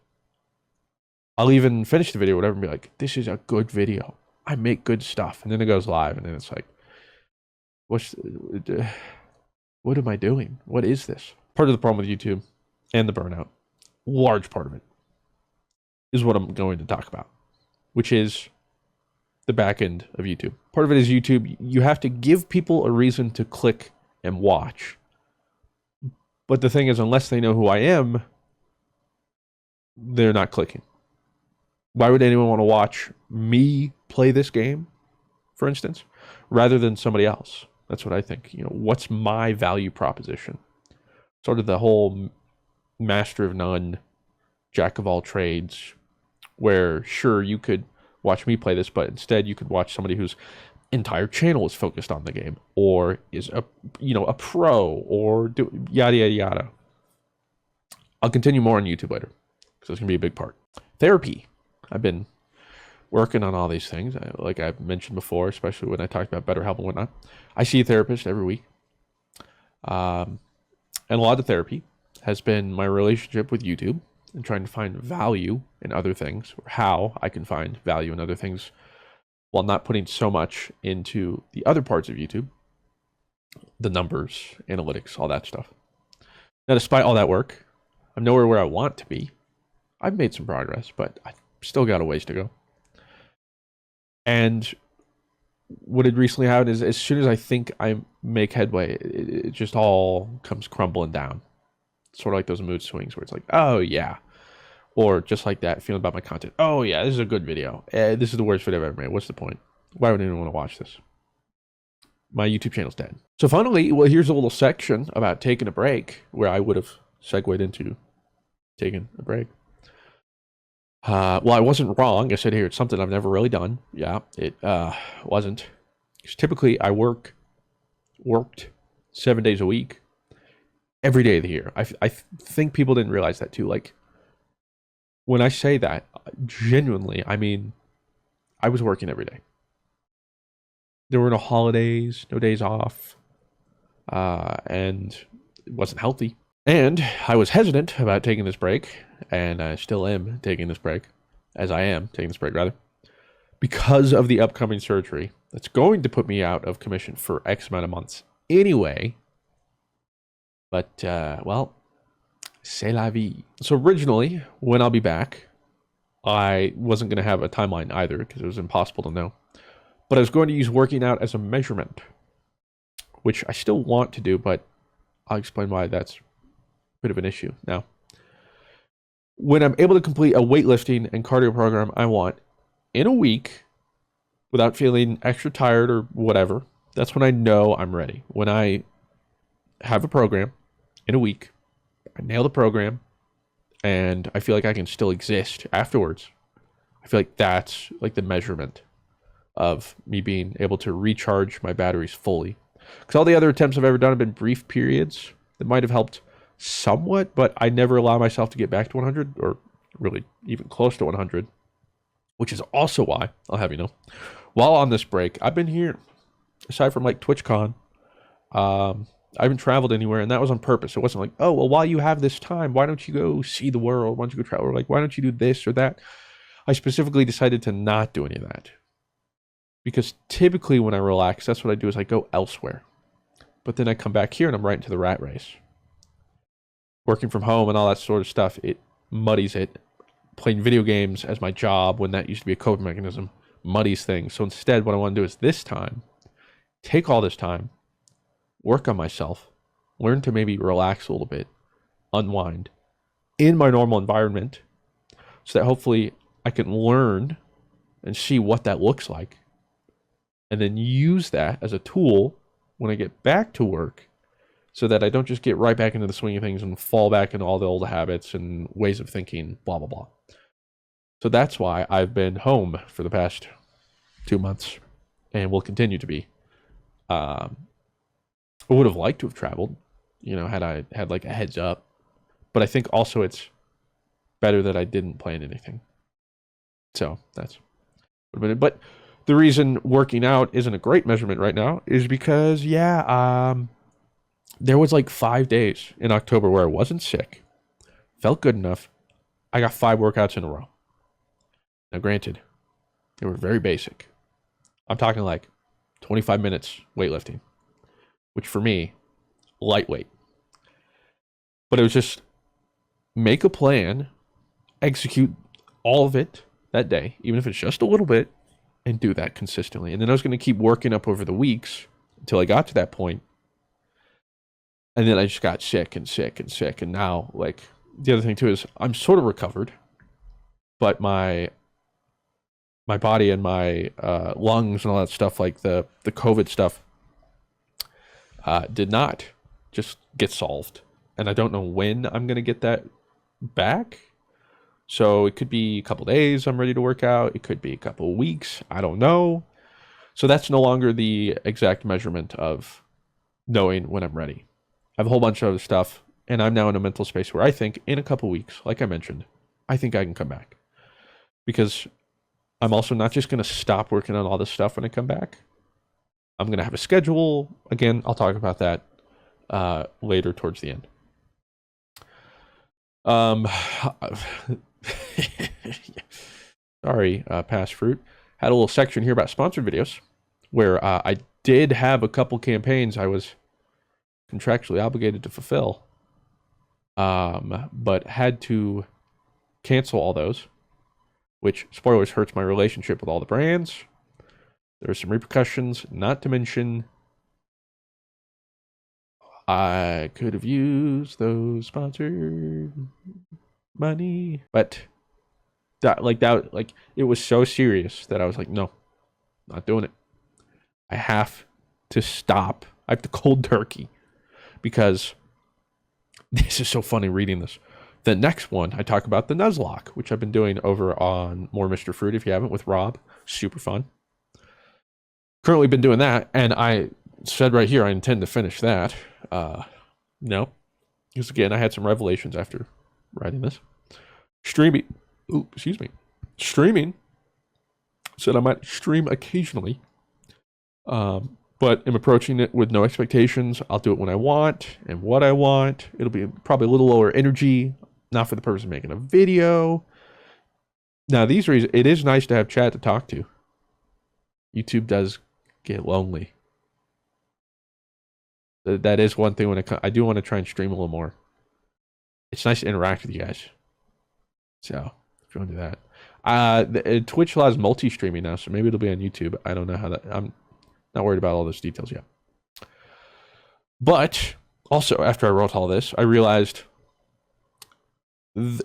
I'll even finish the video, whatever, and be like, this is a good video. I make good stuff. And then it goes live, and then it's like, what am I doing? What is this? Part of the problem with YouTube and the burnout, large part of it, is what I'm going to talk about, which is the back end of YouTube. Part of it is YouTube. You have to give people a reason to click and watch. But the thing is, unless they know who I am, they're not clicking. Why would anyone want to watch me play this game, for instance, rather than somebody else? That's what I think. What's my value proposition? Sort of the whole master of none, jack of all trades, where sure, you could watch me play this, but instead you could watch somebody whose entire channel is focused on the game, or is a pro, or yada yada yada. I'll continue more on YouTube later, because it's gonna be a big part. Therapy. I've been working on all these things, like I've mentioned before, especially when I talked about BetterHelp and whatnot. I see a therapist every week. And a lot of therapy has been my relationship with YouTube and trying to find value in other things, or how I can find value in other things while not putting so much into the other parts of YouTube, the numbers, analytics, all that stuff. Now, despite all that work, I'm nowhere where I want to be. I've made some progress, but I still got a ways to go. And what had recently happened is, as soon as I think I make headway, it just all comes crumbling down. Sort of like those mood swings where it's like, oh yeah. Or just like that feeling about my content. Oh yeah, this is a good video. This is the worst video I've ever made. What's the point? Why would anyone want to watch this? My YouTube channel's dead. So finally, well, here's a little section about taking a break where I would have segued into taking a break. Well, I wasn't wrong. I said here, it's something I've never really done. Yeah, it wasn't. Because typically I worked 7 days a week, every day of the year. I think people didn't realize that too. Like, when I say that, genuinely, I mean, I was working every day. There were no holidays, no days off, and it wasn't healthy. And I was hesitant about taking this break, and I still am taking this break, because of the upcoming surgery that's going to put me out of commission for X amount of months anyway. But, well, c'est la vie. So originally, when I'll be back, I wasn't going to have a timeline either, because it was impossible to know. But I was going to use working out as a measurement, which I still want to do, but I'll explain why that's a bit of an issue. Now, when I'm able to complete a weightlifting and cardio program I want in a week without feeling extra tired or whatever, that's when I know I'm ready. When I have a program in a week, I nail the program, and I feel like I can still exist afterwards. I feel like that's like the measurement of me being able to recharge my batteries fully. Because all the other attempts I've ever done have been brief periods that might have helped somewhat, but I never allow myself to get back to 100, or really even close to 100, which is also why, I'll have you know, while on this break, I've been here, aside from like TwitchCon, I haven't traveled anywhere, and that was on purpose. It wasn't like, oh, well, while you have this time, why don't you go see the world? Why don't you go travel? Or like, why don't you do this or that? I specifically decided to not do any of that. Because typically when I relax, that's what I do, is I go elsewhere. But then I come back here and I'm right into the rat race. Working from home and all that sort of stuff, it muddies it. Playing video games as my job, when that used to be a coping mechanism, muddies things. So instead, what I want to do is this time, take all this time, work on myself, learn to maybe relax a little bit, unwind in my normal environment, so that hopefully I can learn and see what that looks like, and then use that as a tool when I get back to work, so that I don't just get right back into the swing of things and fall back into all the old habits and ways of thinking, blah, blah, blah. So that's why I've been home for the past 2 months, and will continue to be. I would have liked to have traveled, had I had like a heads up. But I think also it's better that I didn't plan anything. So that's what it. But the reason working out isn't a great measurement right now is because, there was like 5 days in October where I wasn't sick, felt good enough. I got 5 workouts in a row. Now, granted, they were very basic. I'm talking like 25 minutes weightlifting, which for me, lightweight. But it was just make a plan, execute all of it that day, even if it's just a little bit, and do that consistently. And then I was going to keep working up over the weeks until I got to that point. And then I just got sick and sick and sick. And now, like, the other thing too is I'm sort of recovered, but my body and my lungs and all that stuff, like the COVID stuff, did not just get solved. And I don't know when I'm going to get that back. So it could be a couple days I'm ready to work out. It could be a couple of weeks. I don't know. So that's no longer the exact measurement of knowing when I'm ready. I have a whole bunch of other stuff, and I'm now in a mental space where I think in a couple of weeks, like I mentioned, I think I can come back. Because I'm also not just going to stop working on all this stuff when I come back. I'm going to have a schedule. Again, I'll talk about that later towards the end. Sorry, Past Fruit. Had a little section here about sponsored videos where I did have a couple campaigns I was contractually obligated to fulfill, but had to cancel all those, which, spoilers, hurts my relationship with all the brands. There are some repercussions, not to mention I could have used those sponsored money, but it was so serious that I was like, no, not doing it. I have to stop. I have to cold turkey, because this is so funny reading this. The next one, I talk about the Nuzlocke, which I've been doing over on More Mr. Fruit, if you haven't, with Rob. Super fun. Currently been doing that, and I said right here I intend to finish that. No. Because again, I had some revelations after writing this. Streaming. Said I might stream occasionally. But I'm approaching it with no expectations. I'll do it when I want and what I want. It'll be probably a little lower energy, not for the purpose of making a video. Now, these reasons, it is nice to have chat to talk to. YouTube does get lonely. That is one thing when I do want to try and stream a little more. It's nice to interact with you guys. So, if you want to do that. Twitch allows multi-streaming now, so maybe it'll be on YouTube. I don't know how that... I'm not worried about all those details yet. But, also, after I wrote all this, I realized the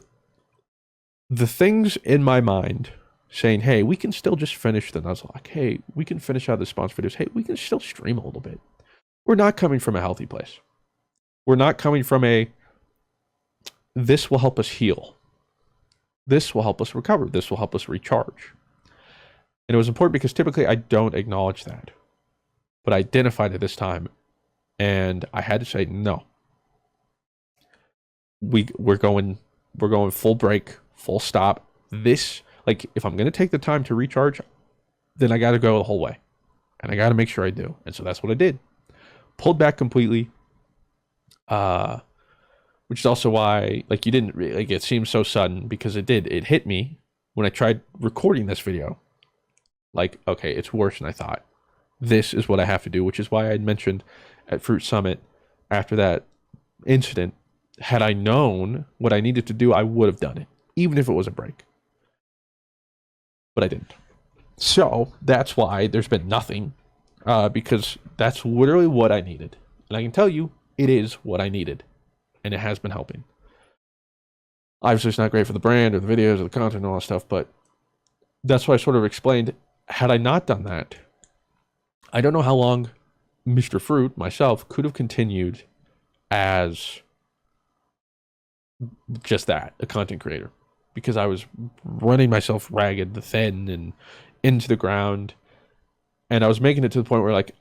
things in my mind saying, hey, we can still just finish the Nuzlocke. Hey, we can finish out the sponsor videos. Hey, we can still stream a little bit. We're not coming from a healthy place. We're not coming from this will help us heal. This will help us recover. This will help us recharge. And it was important because typically I don't acknowledge that. But I identified it this time. And I had to say, no. We're going full break, full stop. This, like, if I'm going to take the time to recharge, then I got to go the whole way. And I got to make sure I do. And so that's what I did. Pulled back completely. Which is also why, like, you didn't really, like, it seemed so sudden because it hit me when I tried recording this video. Like, okay, it's worse than I thought. This is what I have to do, which is why I had mentioned at Fruit Summit after that incident, had I known what I needed to do, I would have done it, even if it was a break. But I didn't. So that's why there's been nothing, because that's literally what I needed. And I can tell you, it is what I needed. And it has been helping. Obviously, it's not great for the brand or the videos or the content and all that stuff, but that's why I sort of explained, had I not done that, I don't know how long Mr. Fruit, myself, could have continued as just that, a content creator. Because I was running myself ragged, thin, and into the ground. And I was making it to the point where, like,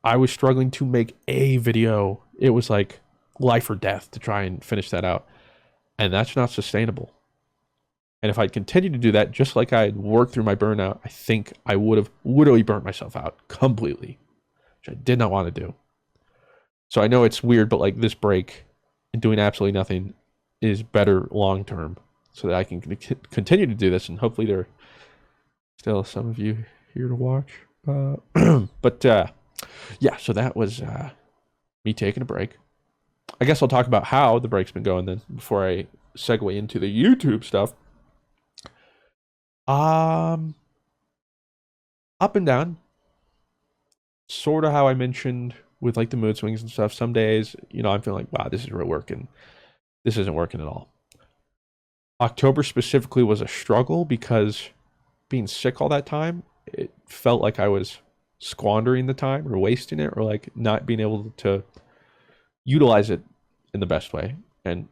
I was struggling to make a video. It was like life or death to try and finish that out. And that's not sustainable. And if I'd continued to do that, just like I had worked through my burnout, I think I would have literally burnt myself out completely, which I did not want to do. So I know it's weird, but like this break and doing absolutely nothing is better long term, so that I can continue to do this. And hopefully there are still some of you here to watch. But yeah, so that was me taking a break. I guess I'll talk about how the break's been going then before I segue into the YouTube stuff. Um, Up and down, sort of how I mentioned with like the mood swings and stuff. Some days, I'm feeling like, wow, this is really working. This isn't working at all. October specifically was a struggle because being sick all that time, it felt like I was squandering the time or wasting it or like not being able to utilize it in the best way. And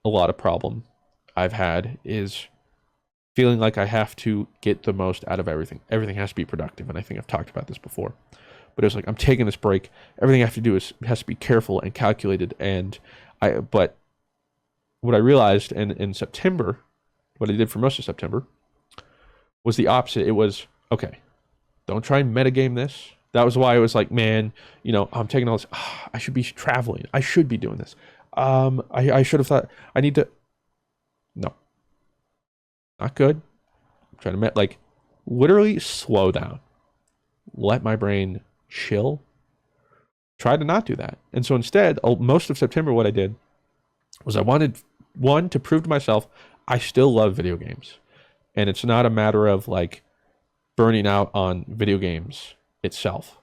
a lot of problem I've had is feeling like I have to get the most out of everything. Everything has to be productive. And I think I've talked about this before. But it was like, I'm taking this break. Everything I have to do has to be careful and calculated. But what I realized in September, what I did for most of September, was the opposite. It was, okay, don't try and metagame this. That was why it was like, man, I'm taking all this. I should be traveling. I should be doing this. I should have thought I need to. No, not good. I'm trying to literally slow down. Let my brain chill. Try to not do that. And so instead, most of September, what I did was I wanted, one, to prove to myself I still love video games. And it's not a matter of like burning out on video games itself.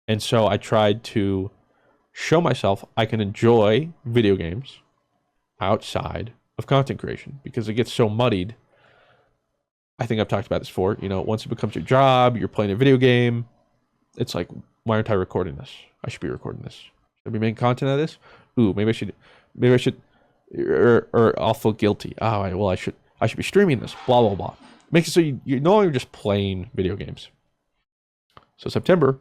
And so I tried to show myself I can enjoy video games outside of content creation because it gets so muddied. I think I've talked about this before. Once it becomes your job, you're playing a video game. It's like, why aren't I recording this? I should be recording this. Should I be making content out of this? Ooh, maybe I should, or I'll feel guilty. Oh, well, I should be streaming this. Blah blah blah. Makes it so you're no longer just playing video games. So September,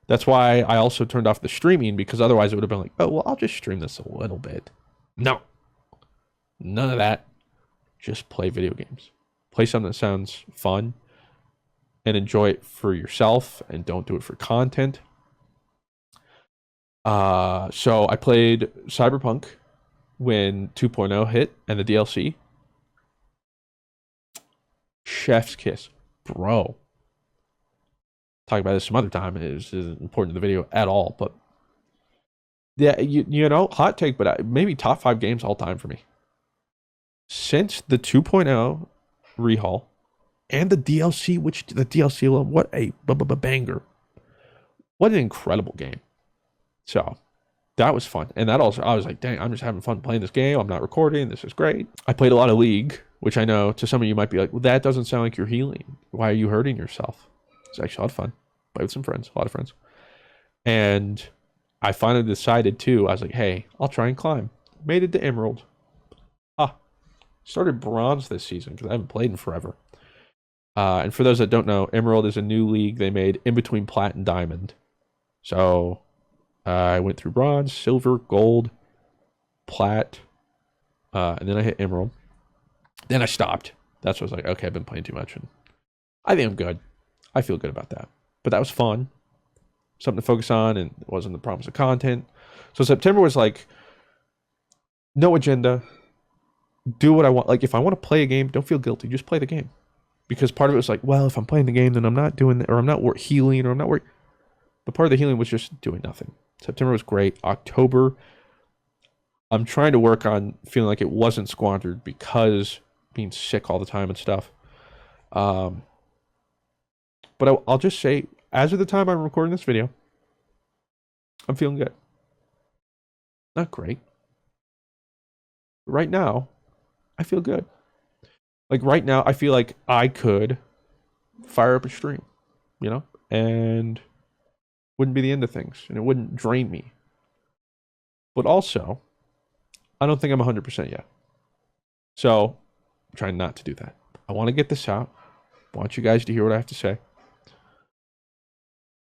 that's why I also turned off the streaming because otherwise it would have been like, oh well, I'll just stream this a little bit. No, none of that. Just play video games. Play something that sounds fun and enjoy it for yourself and don't do it for content. So I played Cyberpunk when 2.0 hit and the DLC. Chef's kiss. Bro. Talk about this some other time. It isn't important to the video at all, but yeah, hot take, but maybe top 5 games all time for me. Since the 2.0 rehaul and the DLC, which the DLC alone, what a banger. What an incredible game. So that was fun. And that also, I was like, dang, I'm just having fun playing this game. I'm not recording. This is great. I played a lot of League, which I know to some of you might be like, well, that doesn't sound like you're healing. Why are you hurting yourself? It's actually a lot of fun. Played with some friends, a lot of friends. And I finally decided to, I was like, hey, I'll try and climb. Made it to Emerald. Started Bronze this season because I haven't played in forever. And for those that don't know, Emerald is a new league they made in between Plat and Diamond. So I went through Bronze, Silver, Gold, Plat, and then I hit Emerald. Then I stopped. That's what I was like, okay, I've been playing too much. And I think I'm good. I feel good about that. But that was fun. Something to focus on, and it wasn't the promise of content. So September was like, no agenda. Do what I want. Like, if I want to play a game, don't feel guilty. Just play the game. Because part of it was like, well, if I'm playing the game, then I'm not doing that, or I'm not healing, or I'm not working. But part of the healing was just doing nothing. September was great. October, I'm trying to work on feeling like it wasn't squandered because being sick all the time and stuff. But I'll just say, as of the time I'm recording this video, I'm feeling good. Not great. Right now, I feel good. Like right now, I feel like I could fire up a stream, and wouldn't be the end of things, and it wouldn't drain me. But also, I don't think I'm 100% yet. So, I'm trying not to do that. I want to get this out. I want you guys to hear what I have to say.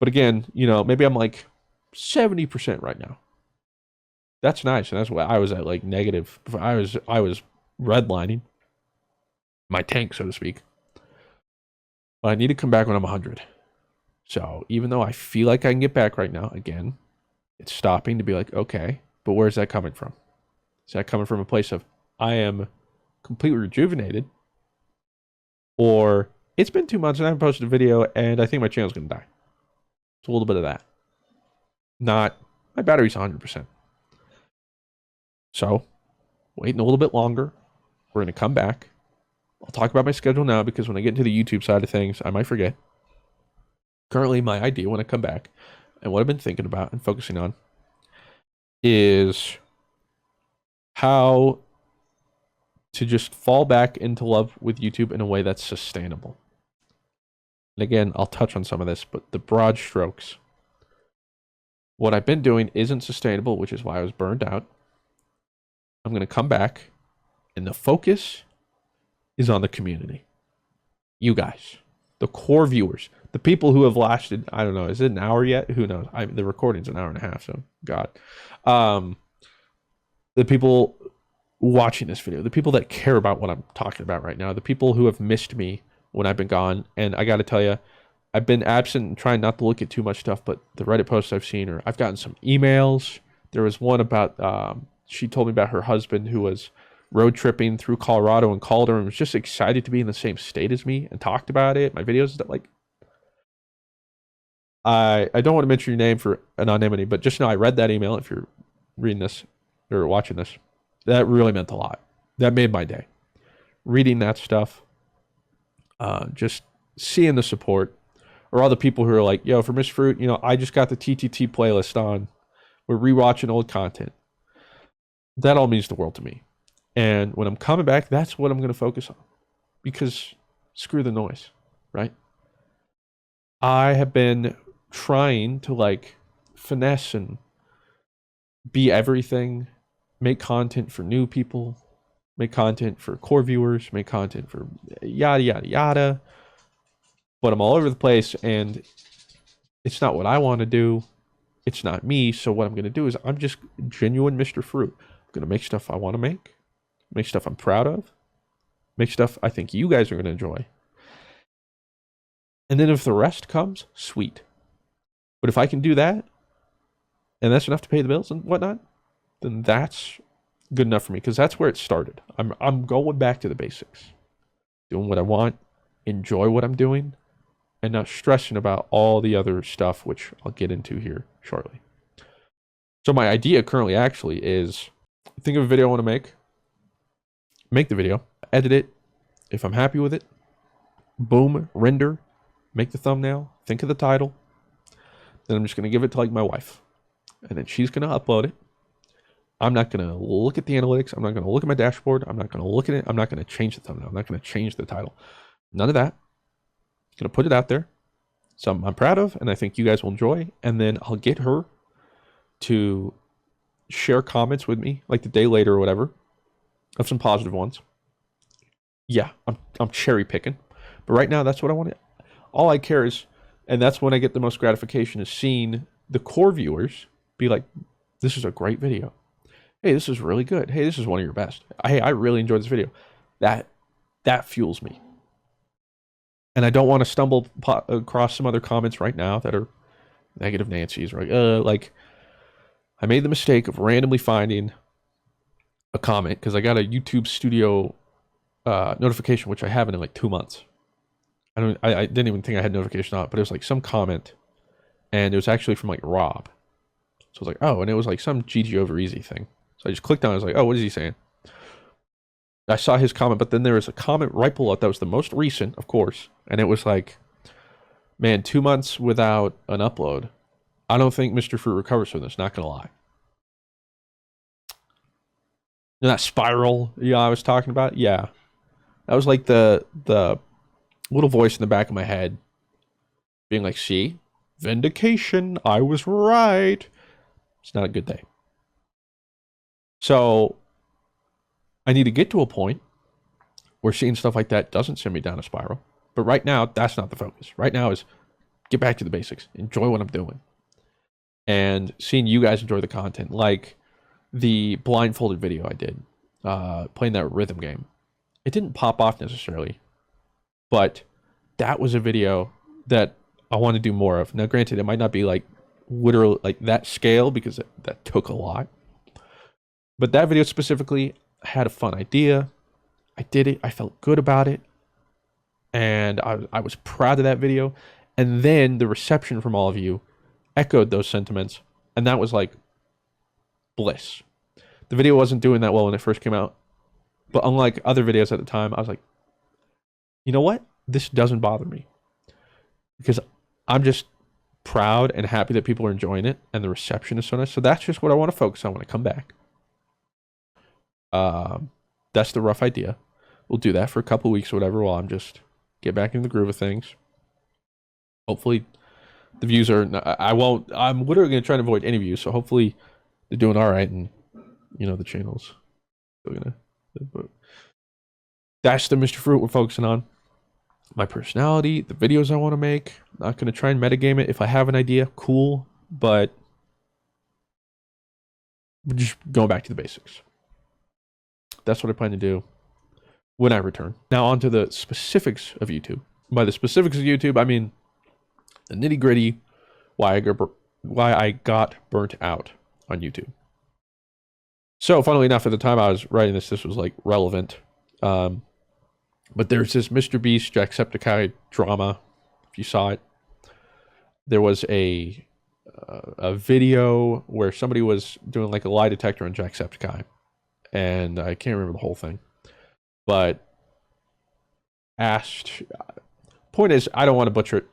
But again, maybe I'm like 70% right now. That's nice, and that's why I was at like negative. I was redlining my tank, so to speak. But I need to come back when I'm 100. So even though I feel like I can get back right now, again, it's stopping to be like, okay, but where's that coming from? Is that coming from a place of I am completely rejuvenated, or it's been 2 months and I haven't posted a video, and I think my channel's gonna die. It's a little bit of that. Not my battery's 100%. So, waiting a little bit longer. We're gonna come back. I'll talk about my schedule now because when I get into the YouTube side of things, I might forget. Currently, my idea when I come back and what I've been thinking about and focusing on is how to just fall back into love with YouTube in a way that's sustainable. And again, I'll touch on some of this, but the broad strokes. What I've been doing isn't sustainable, which is why I was burned out. I'm going to come back, and the focus is on the community. You guys, the core viewers, the people who have lasted, I don't know, is it an hour yet? Who knows? The recording's an hour and a half, so God. The people watching this video, the people that care about what I'm talking about right now, the people who have missed me when I've been gone. And I got to tell you, I've been absent and trying not to look at too much stuff, but the Reddit posts I've seen, or I've gotten some emails. There was one about, she told me about her husband who was road tripping through Colorado and called her and was just excited to be in the same state as me and talked about it. My videos, like, I don't want to mention your name for anonymity, but just know I read that email. If you're reading this or watching this, that really meant a lot. That made my day. Reading that stuff, just seeing the support, or all the people who are like, yo, for Miss Fruit, you know, I just got the TTT playlist on. We're rewatching old content. That all means the world to me. And when I'm coming back, that's what I'm going to focus on. Because screw the noise, right? I have been trying to like finesse and be everything, make content for new people, make content for core viewers, make content for yada, yada, yada. But I'm all over the place and it's not what I want to do. It's not me. So what I'm going to do is I'm just genuine Mr. Fruit. I'm going to make stuff I want to make stuff I'm proud of, make stuff I think you guys are going to enjoy. And then if the rest comes, sweet. But if I can do that, and that's enough to pay the bills and whatnot, then that's good enough for me, because that's where it started. I'm going back to the basics. Doing what I want, enjoy what I'm doing, and not stressing about all the other stuff, which I'll get into here shortly. So my idea currently actually is, think of a video I want to make the video, edit it. If I'm happy with it, boom, render, make the thumbnail, think of the title. Then I'm just going to give it to like my wife. And then she's going to upload it. I'm not going to look at the analytics. I'm not going to look at my dashboard. I'm not going to look at it. I'm not going to change the thumbnail. I'm not going to change the title. None of that. I'm going to put it out there. Something I'm proud of and I think you guys will enjoy. And then I'll get her to share comments with me like the day later or whatever of some positive ones. Yeah, I'm cherry picking. But right now, that's what I want. All I care is, and that's when I get the most gratification, is seeing the core viewers be like, this is a great video. Hey, this is really good. Hey, this is one of your best. Hey, I really enjoyed this video. That fuels me. And I don't want to stumble across some other comments right now that are negative Nancy's, right? Like, I made the mistake of randomly finding a comment because I got a YouTube Studio notification, which I haven't in like 2 months. I didn't even think I had notification on it, but it was like some comment, and it was actually from like Rob. So I was like, oh, and it was like some GG over easy thing. So I just clicked on it. I was like, oh, what is he saying? I saw his comment, but then there was a comment right below it that was the most recent, of course, and it was like, man, 2 months without an upload. I don't think Mr. Fruit recovers from this, not gonna lie. You know that spiral I was talking about? Yeah. That was like the little voice in the back of my head being like, see, vindication, I was right. It's not a good day. So I need to get to a point where seeing stuff like that doesn't send me down a spiral. But right now, that's not the focus. Right now is get back to the basics, enjoy what I'm doing, and seeing you guys enjoy the content, like the blindfolded video I did, playing that rhythm game. It didn't pop off necessarily, but that was a video that I want to do more of. Now, granted, it might not be like literally like that scale because that took a lot. But that video specifically, I had a fun idea. I did it. I felt good about it. And I was proud of that video. And then the reception from all of you echoed those sentiments. And that was like bliss. The video wasn't doing that well when it first came out. But unlike other videos at the time, I was like, you know what? This doesn't bother me. Because I'm just proud and happy that people are enjoying it. And the reception is so nice. So that's just what I want to focus on when I come back. That's the rough idea. We'll do that for a couple weeks or whatever while I'm just get back in the groove of things. Hopefully the views are, I'm literally going to try to avoid any views. So hopefully they're doing all right. And, you know, the channel's still going to, that's the Mr. Fruit we're focusing on. My personality, the videos I want to make. I'm not going to try and metagame it. If I have an idea, cool. But we're just going back to the basics. That's what I plan to do when I return. Now on to the specifics of YouTube. By the specifics of YouTube, I mean the nitty gritty, why I got burnt out on YouTube. So funnily enough, at the time I was writing this was like relevant. But there's this Mr. Beast Jacksepticeye drama. If you saw it, there was a video where somebody was doing like a lie detector on Jacksepticeye. And I can't remember the whole thing, but point is, I don't want to butcher it.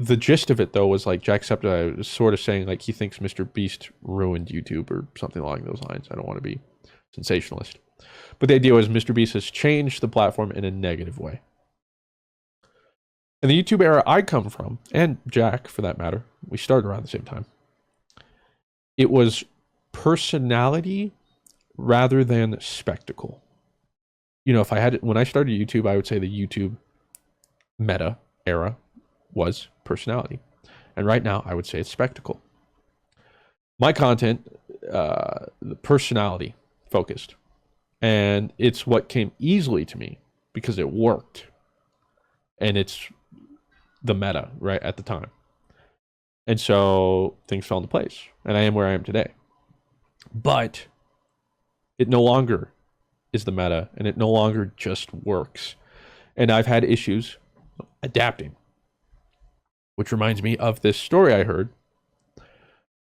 The gist of it though was like Jacksepticeye was sort of saying like he thinks Mr. Beast ruined YouTube or something along those lines. I don't want to be sensationalist, but the idea was Mr. Beast has changed the platform in a negative way. In the YouTube era I come from, and Jack for that matter, we started around the same time. It was personality rather than spectacle. You know, if I had when I started YouTube, I would say the YouTube meta era was personality. And right now, I would say it's spectacle. My content, the personality focused. And it's what came easily to me because it worked. And it's the meta, right, at the time. And so things fell into place. And I am where I am today. But it no longer is the meta, and it no longer just works. And I've had issues adapting, which reminds me of this story I heard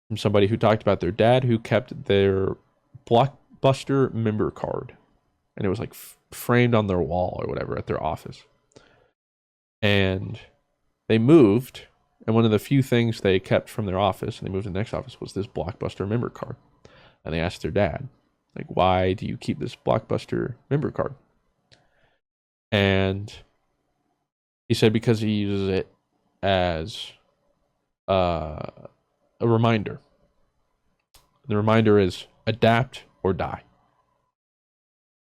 from somebody who talked about their dad who kept their Blockbuster member card, and it was like framed on their wall or whatever at their office. And they moved, and one of the few things they kept from their office, and they moved to the next office, was this Blockbuster member card. And they asked their dad, like, why do you keep this Blockbuster member card? And he said because he uses it as a reminder. The reminder is adapt or die.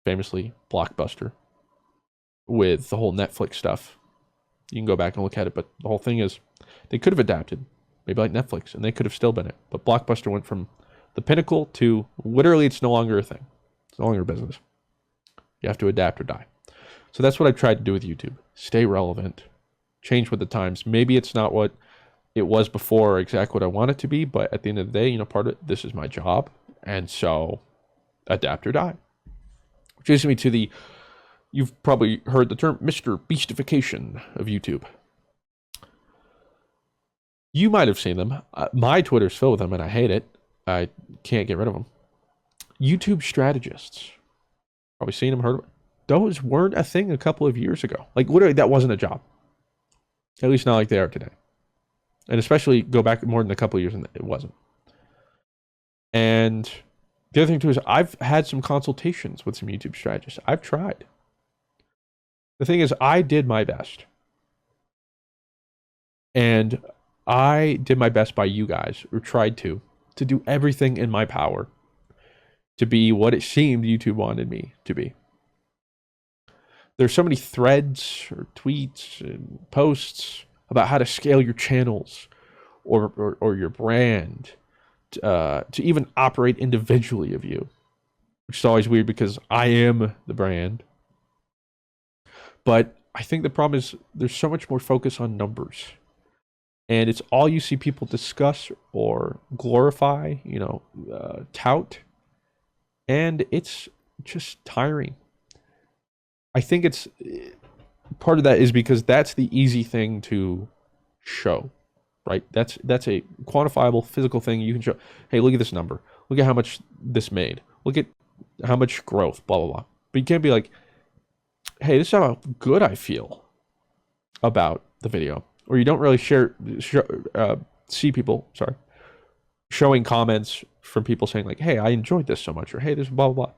Famously, Blockbuster. With the whole Netflix stuff. You can go back and look at it, but the whole thing is they could have adapted, maybe like Netflix, and they could have still been it. But Blockbuster went from the pinnacle to literally it's no longer a thing. It's no longer a business. You have to adapt or die. So that's what I've tried to do with YouTube. Stay relevant. Change with the times. Maybe it's not what it was before or exactly what I want it to be, but at the end of the day, you know, part of it, this is my job. And so adapt or die. Which leads me to the, you've probably heard the term Mr. Beastification of YouTube. You might have seen them. My Twitter's filled with them and I hate it. I can't get rid of them. YouTube strategists. Probably seen them, heard of them. Those weren't a thing a couple of years ago. Like literally that wasn't a job. At least not like they are today. And especially go back more than a couple of years and it wasn't. And the other thing too is I've had some consultations with some YouTube strategists. I've tried. The thing is I did my best. And I did my best by you guys, or tried to do everything in my power to be what it seemed YouTube wanted me to be. There's so many threads or tweets and posts about how to scale your channels or your brand to even operate individually of you, which is always weird because I am the brand. But I think the problem is there's so much more focus on numbers. And it's all you see people discuss or glorify, you know, tout. And it's just tiring. I think it's part of that is because that's the easy thing to show, right? That's a quantifiable physical thing you can show. Hey, look at this number. Look at how much this made. Look at how much growth, blah, blah, blah. But you can't be like, hey, this is how good I feel about the video. Or you don't really see people, showing comments from people saying like, hey, I enjoyed this so much, or hey, this blah, blah, blah.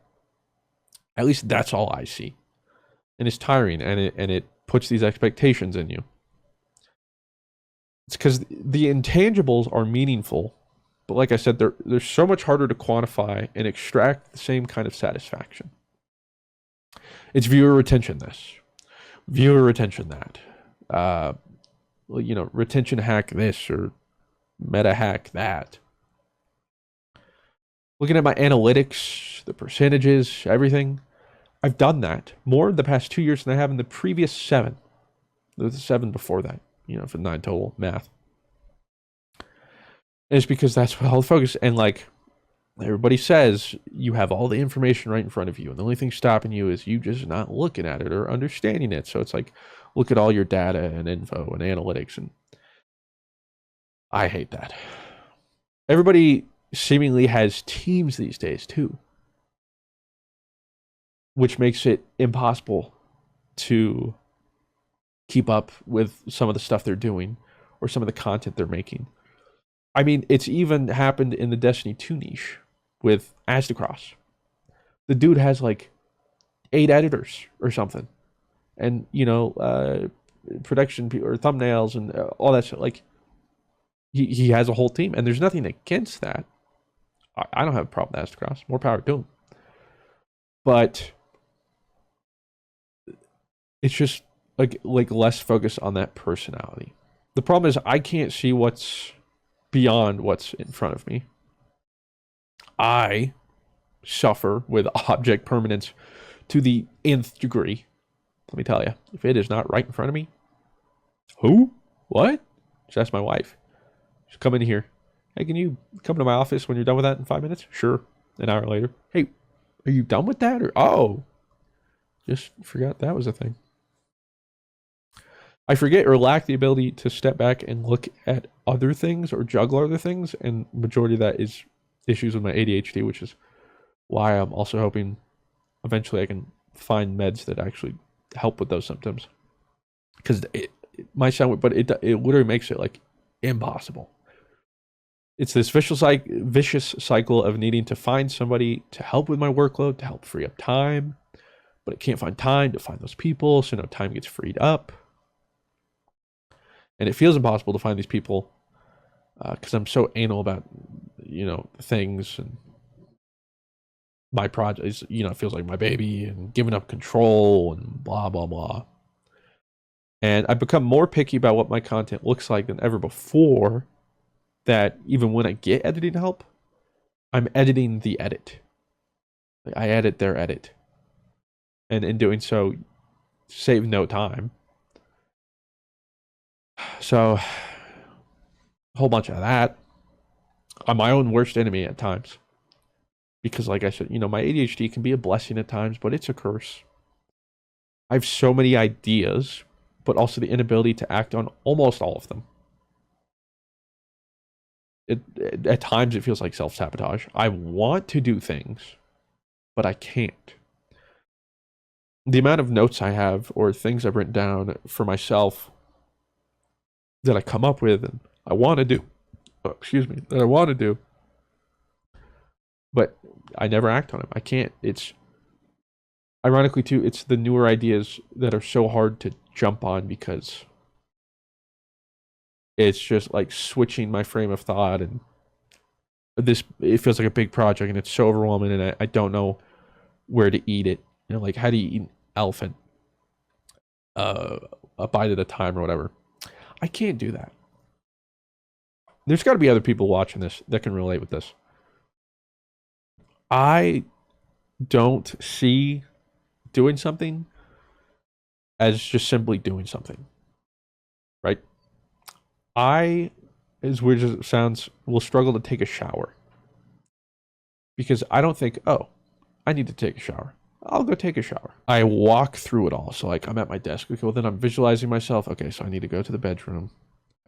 At least that's all I see. And it's tiring, and it puts these expectations in you. It's because the intangibles are meaningful, but like I said, they're so much harder to quantify and extract the same kind of satisfaction. It's viewer retention this, viewer retention that, retention hack this, or meta hack that. Looking at my analytics, the percentages, everything, I've done that more in the past 2 years than I have in the previous 7. The 7 before that, for 9 total math. And it's because that's what all the focus, and like everybody says, you have all the information right in front of you, and the only thing stopping you is you just not looking at it or understanding it. So it's like, look at all your data and info and analytics, and I hate that. Everybody seemingly has teams these days too, which makes it impossible to keep up with some of the stuff they're doing or some of the content they're making. I mean, it's even happened in the Destiny 2 niche with Astacross. The dude has like 8 editors or something, and production or thumbnails and all that stuff. Like he has a whole team, and there's nothing against that. I don't have a problem with Astacross. More power to him. But it's just like less focus on that personality. The problem is I can't see what's beyond what's in front of me. I suffer with object permanence to the nth degree. Let me tell you, if it is not right in front of me, who? What? Just ask my wife. Just come in here. Hey, can you come to my office when you're done with that in 5 minutes? Sure. An hour later. Hey, are you done with that? Or just forgot that was a thing. I forget or lack the ability to step back and look at other things or juggle other things, and majority of that is issues with my ADHD, which is why I'm also hoping eventually I can find meds that actually help with those symptoms. Because it might sound weird, but it literally makes it like impossible. It's this vicious cycle of needing to find somebody to help with my workload, to help free up time, but I can't find time to find those people, so no time gets freed up. And it feels impossible to find these people because I'm so anal about, things, and my project is, it feels like my baby, and giving up control and blah, blah, blah. And I've become more picky about what my content looks like than ever before, that even when I get editing help, I'm editing the edit. Like I edit their edit. And in doing so, save no time. So, a whole bunch of that. I'm my own worst enemy at times. Because like I said, my ADHD can be a blessing at times, but it's a curse. I have so many ideas, but also the inability to act on almost all of them. At times it feels like self-sabotage. I want to do things, but I can't. The amount of notes I have or things I've written down for myself that I come up with and I want to do, that I want to do, but I never act on them. I can't. It's ironically too, it's the newer ideas that are so hard to jump on because it's just like switching my frame of thought, and it feels like a big project and it's so overwhelming, and I don't know where to eat it. Like how do you eat an elephant? A bite at a time or whatever. I can't do that. There's got to be other people watching this that can relate with this. I don't see doing something as just simply doing something, right? I, as weird as it sounds, will struggle to take a shower because I don't think, I need to take a shower. I'll go take a shower. I walk through it all. So like I'm at my desk. Okay, well then I'm visualizing myself. Okay, so I need to go to the bedroom.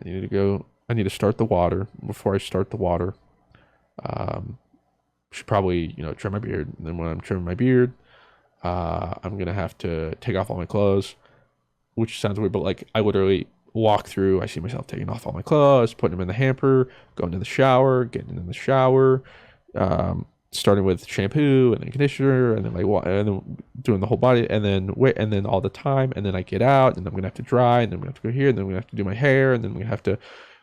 I need to start the water. Before I start the water, should probably, trim my beard. And then when I'm trimming my beard, I'm gonna have to take off all my clothes, which sounds weird, but like I literally walk through. I see myself taking off all my clothes, putting them in the hamper, going to the shower, getting in the shower, starting with shampoo and then conditioner, and then and then doing the whole body, and then wait, and then all the time, and then I get out, and I'm gonna have to dry, and then I'm gonna have to go here, and then I'm gonna have to do my hair, and then we have to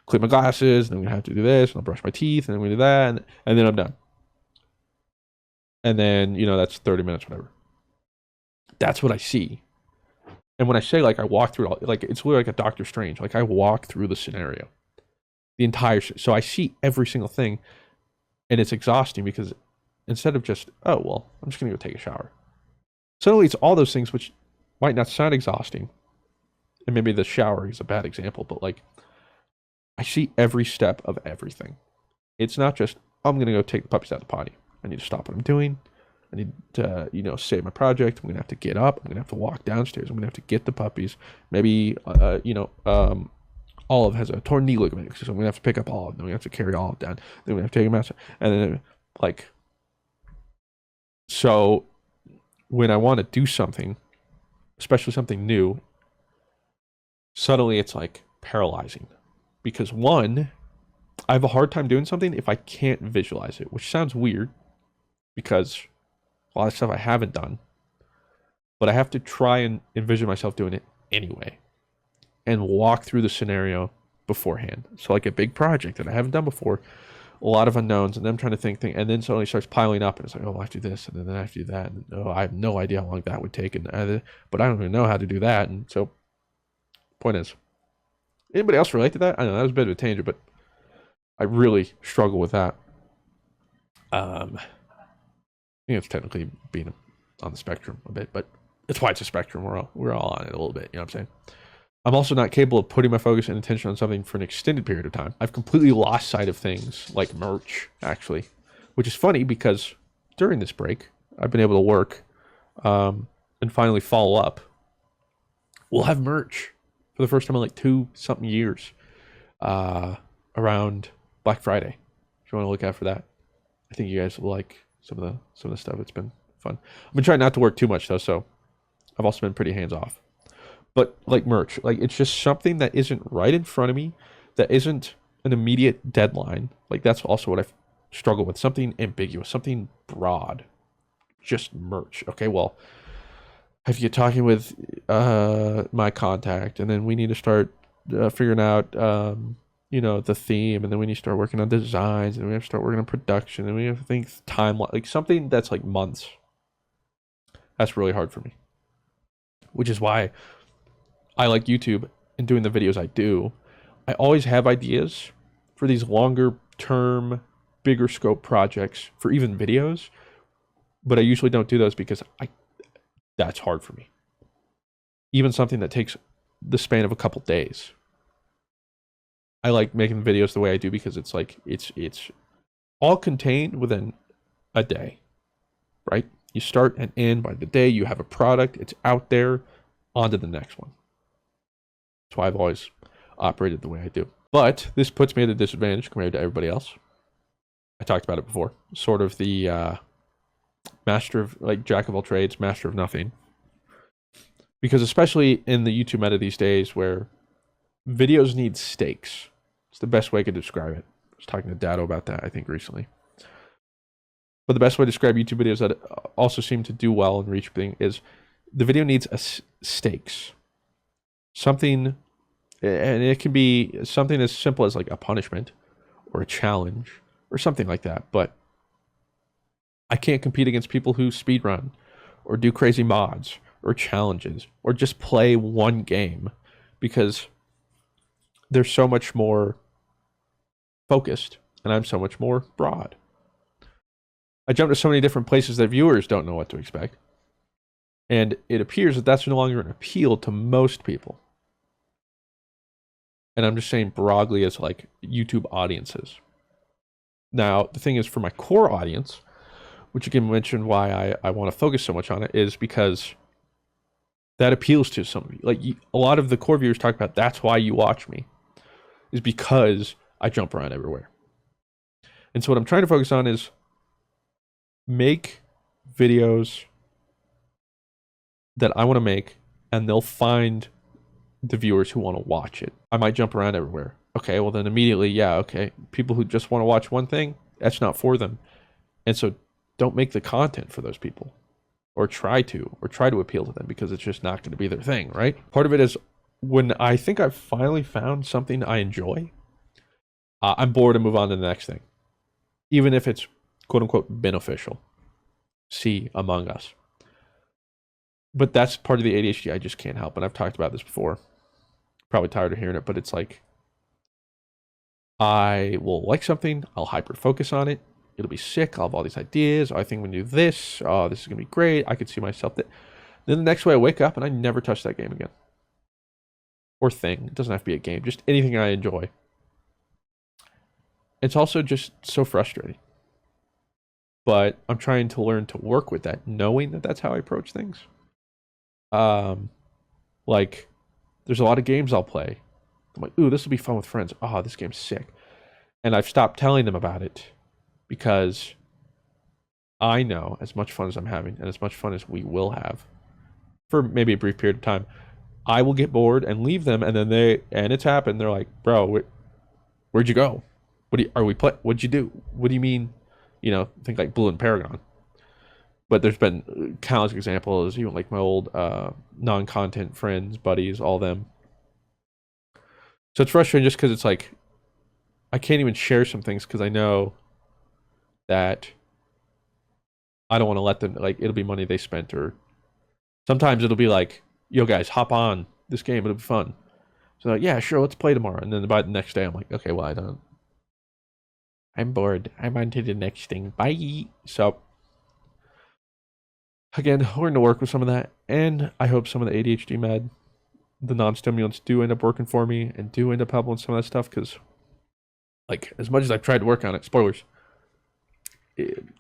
clean my glasses, and then I'm gonna have to do this, and I'll brush my teeth, and then we do that, and then I'm done. And then that's 30 minutes, whatever. That's what I see. And when I say like I walk through it all, like it's literally like a Doctor Strange. Like I walk through the scenario, the entire. So I see every single thing, and it's exhausting because instead of just, oh well, I'm just gonna go take a shower. Suddenly it's all those things which might not sound exhausting, and maybe the shower is a bad example, but like I see every step of everything. It's not just, oh, I'm gonna go take the puppies out of the potty. I need to stop what I'm doing. I need to, save my project. I'm gonna have to get up. I'm gonna have to walk downstairs. I'm gonna have to get the puppies. Maybe, Olive has a torn knee ligament, so I'm gonna have to pick up Olive. Then we have to carry Olive down. Then we have to take him outside, and then like, so when I want to do something, especially something new, suddenly it's like paralyzing, because one, I have a hard time doing something if I can't visualize it, which sounds weird, because a lot of stuff I haven't done, but I have to try and envision myself doing it anyway and walk through the scenario beforehand. So like a big project that I haven't done before, a lot of unknowns, and then I'm trying to think, and then suddenly starts piling up, and it's like, oh, I have to do this, and then I have to do that, and oh, I have no idea how long that would take, but I don't even know how to do that. And so, point is, anybody else relate to that? I know that was a bit of a tangent, but I really struggle with that. I think it's technically being on the spectrum a bit, but that's why it's a spectrum. We're all on it a little bit. You know what I'm saying? I'm also not capable of putting my focus and attention on something for an extended period of time. I've completely lost sight of things like merch, actually, which is funny because during this break, I've been able to work and finally follow up. We'll have merch for the first time in like 2-something years around Black Friday. If you want to look out for that, I think you guys will like some of the stuff. It's been fun. I've been trying not to work too much though, so I've also been pretty hands off. But like merch, like it's just something that isn't right in front of me, that isn't an immediate deadline. Like that's also what I've struggled with. Something ambiguous, something broad. Just merch. Okay, well, if you're talking with my contact, and then we need to start figuring out the theme, and then we need to start working on designs, and we have to start working on production, and we have to think timeline, like something that's like months. That's really hard for me, which is why I like YouTube and doing the videos I do. I always have ideas for these longer term, bigger scope projects for even videos, but I usually don't do those because that's hard for me. Even something that takes the span of a couple days. I like making videos the way I do because it's like it's all contained within a day, right? You start and end by the day you have a product, it's out there, on to the next one. That's why I've always operated the way I do. But this puts me at a disadvantage compared to everybody else. I talked about it before. Sort of the master of, like, jack of all trades, master of nothing. Because especially in the YouTube meta these days where videos need stakes. It's the best way I could describe it. I was talking to Dado about that, I think, recently. But the best way to describe YouTube videos that also seem to do well and reach thing is the video needs stakes. Something, and it can be something as simple as like a punishment or a challenge or something like that. But I can't compete against people who speedrun or do crazy mods or challenges or just play one game because they're so much more focused and I'm so much more broad. I jump to so many different places that viewers don't know what to expect. And it appears that that's no longer an appeal to most people. And I'm just saying broadly as like YouTube audiences. Now, the thing is, for my core audience, which again mentioned why I want to focus so much on it, is because that appeals to some of you. Like a lot of the core viewers talk about, that's why you watch me, is because I jump around everywhere. And so what I'm trying to focus on is make videos that I want to make, and they'll find the viewers who want to watch it. I might jump around everywhere. Okay, well then immediately, yeah, okay. People who just want to watch one thing, that's not for them. And so don't make the content for those people. Or try to appeal to them, because it's just not going to be their thing, right? Part of it is when I think I've finally found something I enjoy, I'm bored and move on to the next thing. Even if it's quote unquote beneficial. See Among Us. But that's part of the ADHD I just can't help. And I've talked about this before. Probably tired of hearing it, but it's like, I will like something, I'll hyper focus on it. It'll be sick. I'll have all these ideas. Oh, I think we can do this. Oh, this is going to be great. I could see myself that. Then the next way I wake up and I never touch that game again. Or thing. It doesn't have to be a game. Just anything I enjoy. It's also just so frustrating. But I'm trying to learn to work with that, knowing that that's how I approach things. Like, there's a lot of games I'll play. I'm like, ooh, this will be fun with friends. Oh, this game's sick. And I've stopped telling them about it. Because I know as much fun as I'm having, and as much fun as we will have, for maybe a brief period of time, I will get bored and leave them, and then it's happened. They're like, "Bro, where'd you go? What'd you do? What do you mean?" You know, think like Blue and Paragon. But there's been countless examples, even like my old non-content friends, buddies, all them. So it's frustrating just because it's like I can't even share some things because I know that I don't want to let them, like, it'll be money they spent, or sometimes it'll be like, yo guys, hop on this game, it'll be fun. So like, yeah, sure, let's play tomorrow. And then by the next day I'm like, okay, well, I'm bored. I'm on to the next thing. Bye. So again, learn to work with some of that, and I hope some of the ADHD med, the non-stimulants, do end up working for me and do end up helping with some of that stuff, because like, as much as I've tried to work on it, spoilers,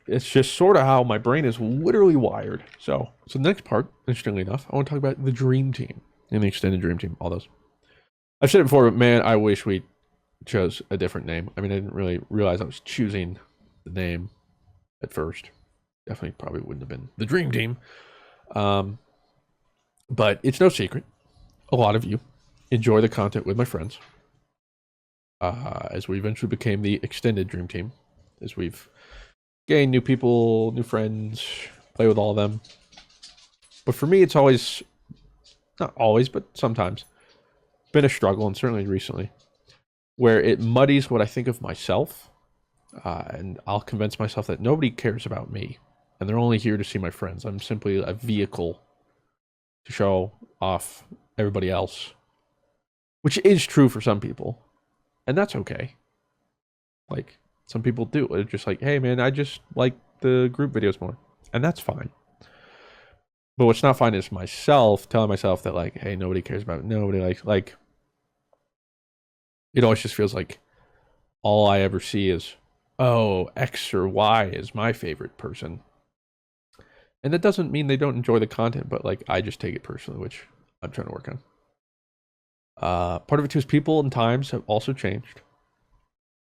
it's just sort of how my brain is literally wired. So the next part, interestingly enough, I want to talk about the dream team and the extended dream team, all those. I've said it before, but man, I wish we chose a different name. I mean, I didn't really realize I was choosing the name at first. Definitely probably wouldn't have been the dream team. But it's no secret, a lot of you enjoy the content with my friends. As we eventually became the extended dream team, as we've gain new people, new friends, play with all of them. But for me, it's always, not always, but sometimes, been a struggle, and certainly recently, where it muddies what I think of myself, and I'll convince myself that nobody cares about me, and they're only here to see my friends. I'm simply a vehicle to show off everybody else, which is true for some people, and that's okay. Like, some people do. It's just like, hey man, I just like the group videos more. And that's fine. But what's not fine is myself telling myself that, like, hey, nobody cares about it. Nobody like it always just feels like all I ever see is, oh, X or Y is my favorite person. And that doesn't mean they don't enjoy the content, but like, I just take it personally, which I'm trying to work on. Part of it too is people and times have also changed.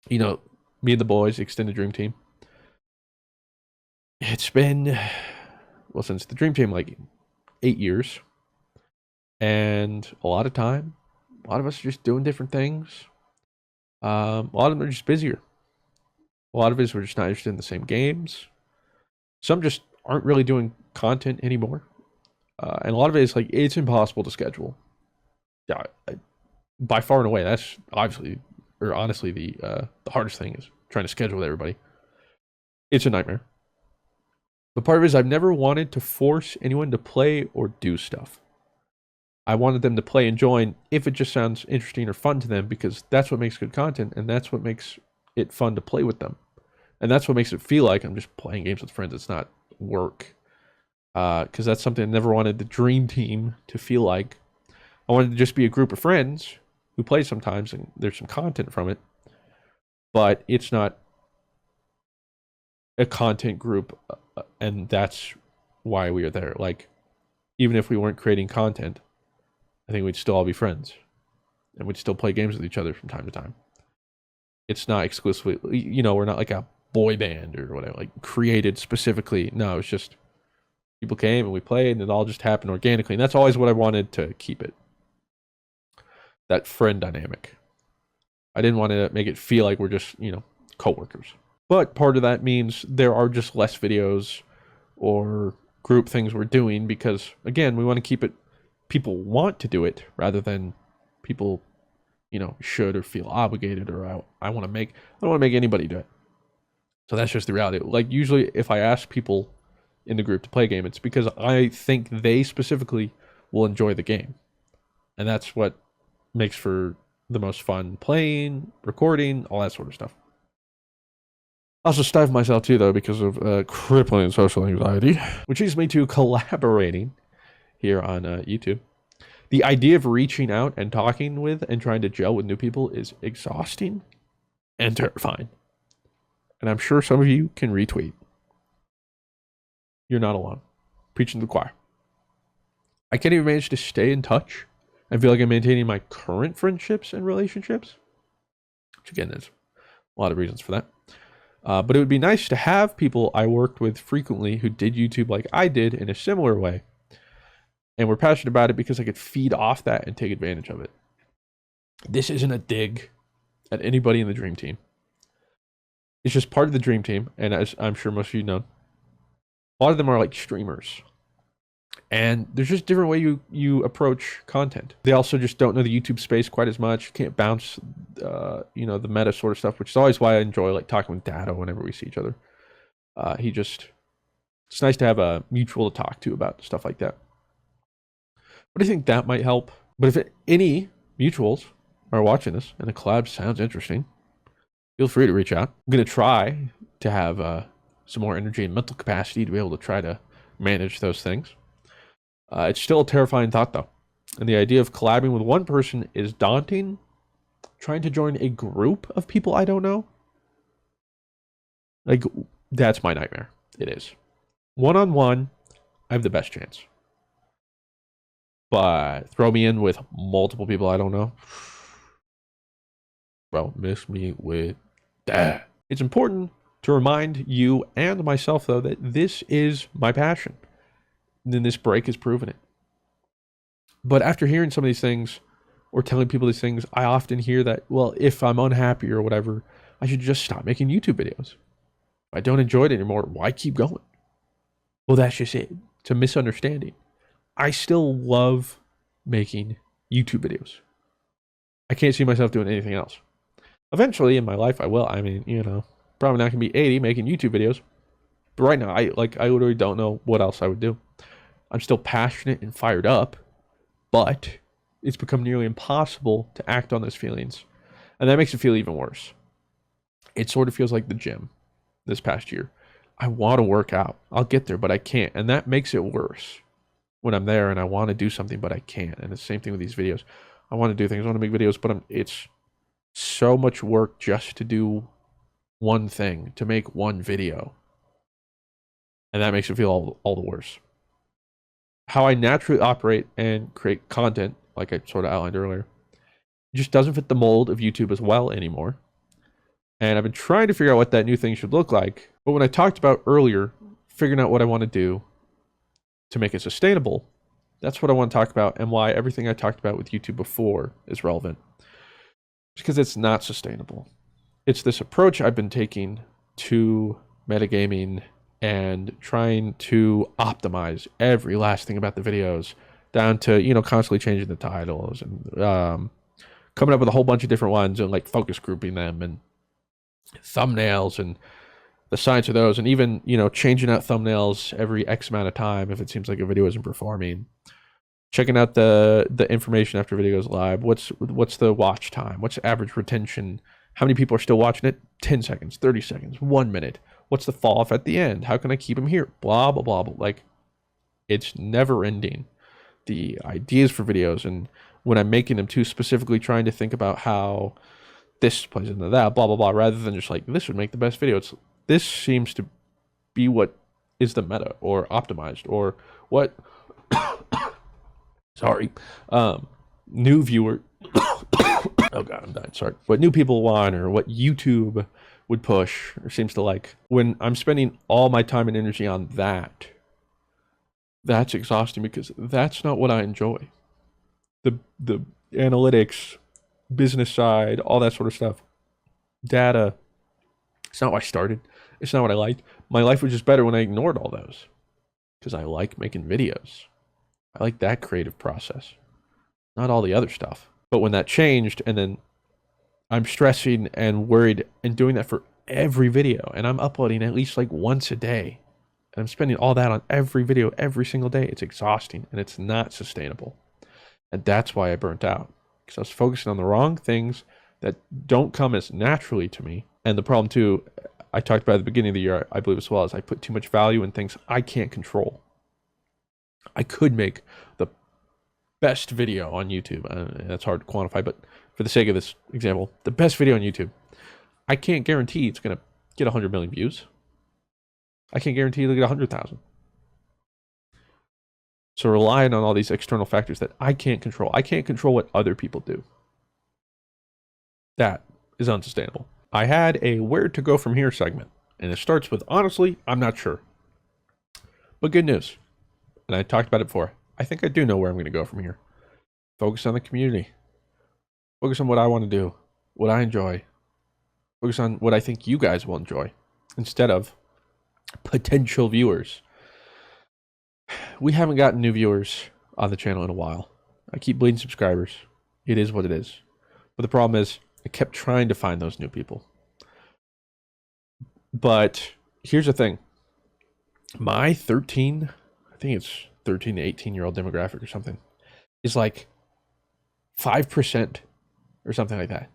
You know, me and the boys, extended dream team. It's been, well, since the dream team, like 8 years. And a lot of time, a lot of us are just doing different things. A lot of them are just busier. A lot of us, we're just not interested in the same games. Some just aren't really doing content anymore. And a lot of it is like, it's impossible to schedule. Yeah, by far and away, that's obviously, or honestly, the hardest thing is trying to schedule with everybody. It's a nightmare. But part of it is I've never wanted to force anyone to play or do stuff. I wanted them to play and join if it just sounds interesting or fun to them, because that's what makes good content, and that's what makes it fun to play with them. And that's what makes it feel like I'm just playing games with friends. It's not work. Because that's something I never wanted the dream team to feel like. I wanted to just be a group of friends who play sometimes, and there's some content from it. But it's not a content group and that's why we are there. Like, even if we weren't creating content, I think we'd still all be friends, and we'd still play games with each other from time to time. It's not exclusively, we're not like a boy band or whatever, like created specifically. No, it's just people came and we played, and it all just happened organically. And that's always what I wanted to keep it. That friend dynamic. I didn't want to make it feel like we're just, coworkers. But part of that means there are just less videos or group things we're doing because, again, we want to keep it, people want to do it rather than people, should or feel obligated, or I don't want to make anybody do it. So that's just the reality. Like, usually if I ask people in the group to play a game, it's because I think they specifically will enjoy the game. And that's what makes for the most fun playing, recording, all that sort of stuff. I also stifle myself too, though, because of crippling social anxiety, which leads me to collaborating here on YouTube. The idea of reaching out and talking with and trying to gel with new people is exhausting and terrifying. And I'm sure some of you can retweet. You're not alone. Preaching to the choir. I can't even manage to stay in touch. I feel like I'm maintaining my current friendships and relationships. Which, again, there's a lot of reasons for that. But it would be nice to have people I worked with frequently who did YouTube like I did in a similar way. And were passionate about it because I could feed off that and take advantage of it. This isn't a dig at anybody in the Dream Team. It's just part of the Dream Team. And as I'm sure most of you know, a lot of them are like streamers. And there's just a different way you approach content. They also just don't know the YouTube space quite as much. You can't bounce, the meta sort of stuff, which is always why I enjoy like talking with Dado whenever we see each other. It's nice to have a mutual to talk to about stuff like that. But I think that might help. But if any mutuals are watching this and the collab sounds interesting, feel free to reach out. I'm going to try to have some more energy and mental capacity to be able to try to manage those things. It's still a terrifying thought, though. And the idea of collabing with one person is daunting. Trying to join a group of people I don't know, like, that's my nightmare. It is. One-on-one, I have the best chance. But throw me in with multiple people I don't know. Bro, miss me with that. It's important to remind you and myself, though, that this is my passion. And then this break has proven it. But after hearing some of these things, or telling people these things, I often hear that, well, if I'm unhappy or whatever, I should just stop making YouTube videos. If I don't enjoy it anymore, why keep going? Well, that's just it. It's a misunderstanding. I still love making YouTube videos. I can't see myself doing anything else. Eventually in my life, I will. I mean, probably not going to be 80 making YouTube videos. But right now, I literally don't know what else I would do. I'm still passionate and fired up, but it's become nearly impossible to act on those feelings. And that makes it feel even worse. It sort of feels like the gym this past year. I want to work out. I'll get there, but I can't. And that makes it worse when I'm there and I want to do something, but I can't. And it's the same thing with these videos. I want to do things. I want to make videos, but it's so much work just to do one thing, to make one video. And that makes it feel all the worse. How I naturally operate and create content, like I sort of outlined earlier, just doesn't fit the mold of YouTube as well anymore. And I've been trying to figure out what that new thing should look like. But when I talked about earlier, figuring out what I want to do to make it sustainable, that's what I want to talk about, and why everything I talked about with YouTube before is relevant. Because it's not sustainable. It's this approach I've been taking to metagaming and trying to optimize every last thing about the videos, down to, constantly changing the titles and coming up with a whole bunch of different ones and like focus grouping them and thumbnails and the science of those, and even, changing out thumbnails every X amount of time if it seems like a video isn't performing. Checking out the information after video goes live. What's the watch time? What's the average retention? How many people are still watching it? 10 seconds, 30 seconds, 1 minute. What's the fall off at the end? How can I keep them here? Blah, blah, blah, blah. Like, it's never ending. The ideas for videos, and when I'm making them too, specifically trying to think about how this plays into that, blah, blah, blah, rather than just like, this would make the best video. This seems to be what is the meta or optimized or what sorry, new viewer oh god, I'm dying, sorry, what new people want or what YouTube would push or seems to like. When I'm spending all my time and energy on that, that's exhausting because that's not what I enjoy. The analytics, business side, all that sort of stuff, data, it's not why I started. It's not what I liked. My life was just better when I ignored all those because I like making videos. I like that creative process, not all the other stuff. But when that changed, and then I'm stressing and worried and doing that for every video, and I'm uploading at least like once a day, and I'm spending all that on every video every single day, it's exhausting and it's not sustainable. And that's why I burnt out, because I was focusing on the wrong things that don't come as naturally to me. And the problem too, I talked about at the beginning of the year, I believe as well, is I put too much value in things I can't control. I could make the best video on YouTube. That's hard to quantify, but for the sake of this example, the best video on YouTube, I can't guarantee it's going to get 100 million views. I can't guarantee it'll get 100,000. So relying on all these external factors that I can't control. I can't control what other people do. That is unsustainable. I had a where to go from here segment, and it starts with, honestly, I'm not sure. But good news. And I talked about it before. I think I do know where I'm going to go from here. Focus on the community. Focus on what I want to do, what I enjoy. Focus on what I think you guys will enjoy instead of potential viewers. We haven't gotten new viewers on the channel in a while. I keep bleeding subscribers. It is what it is. But the problem is, I kept trying to find those new people. But here's the thing. My 13 to 18-year-old demographic or something is like 5% or something like that.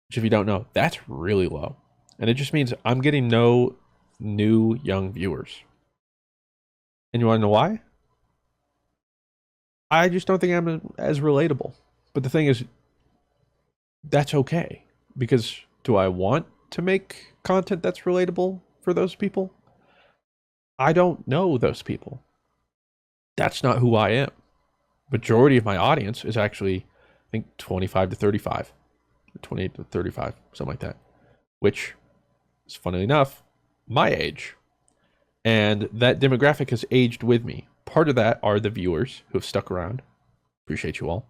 Which, if you don't know, that's really low. And it just means I'm getting no new young viewers. And you want to know why? I just don't think I'm as relatable. But the thing is, that's okay. Because do I want to make content that's relatable for those people? I don't know those people. That's not who I am. Majority of my audience is actually, I think, 25 to 35. 28 to 35, something like that. Which is, funnily enough, my age. And that demographic has aged with me. Part of that are the viewers who have stuck around. Appreciate you all.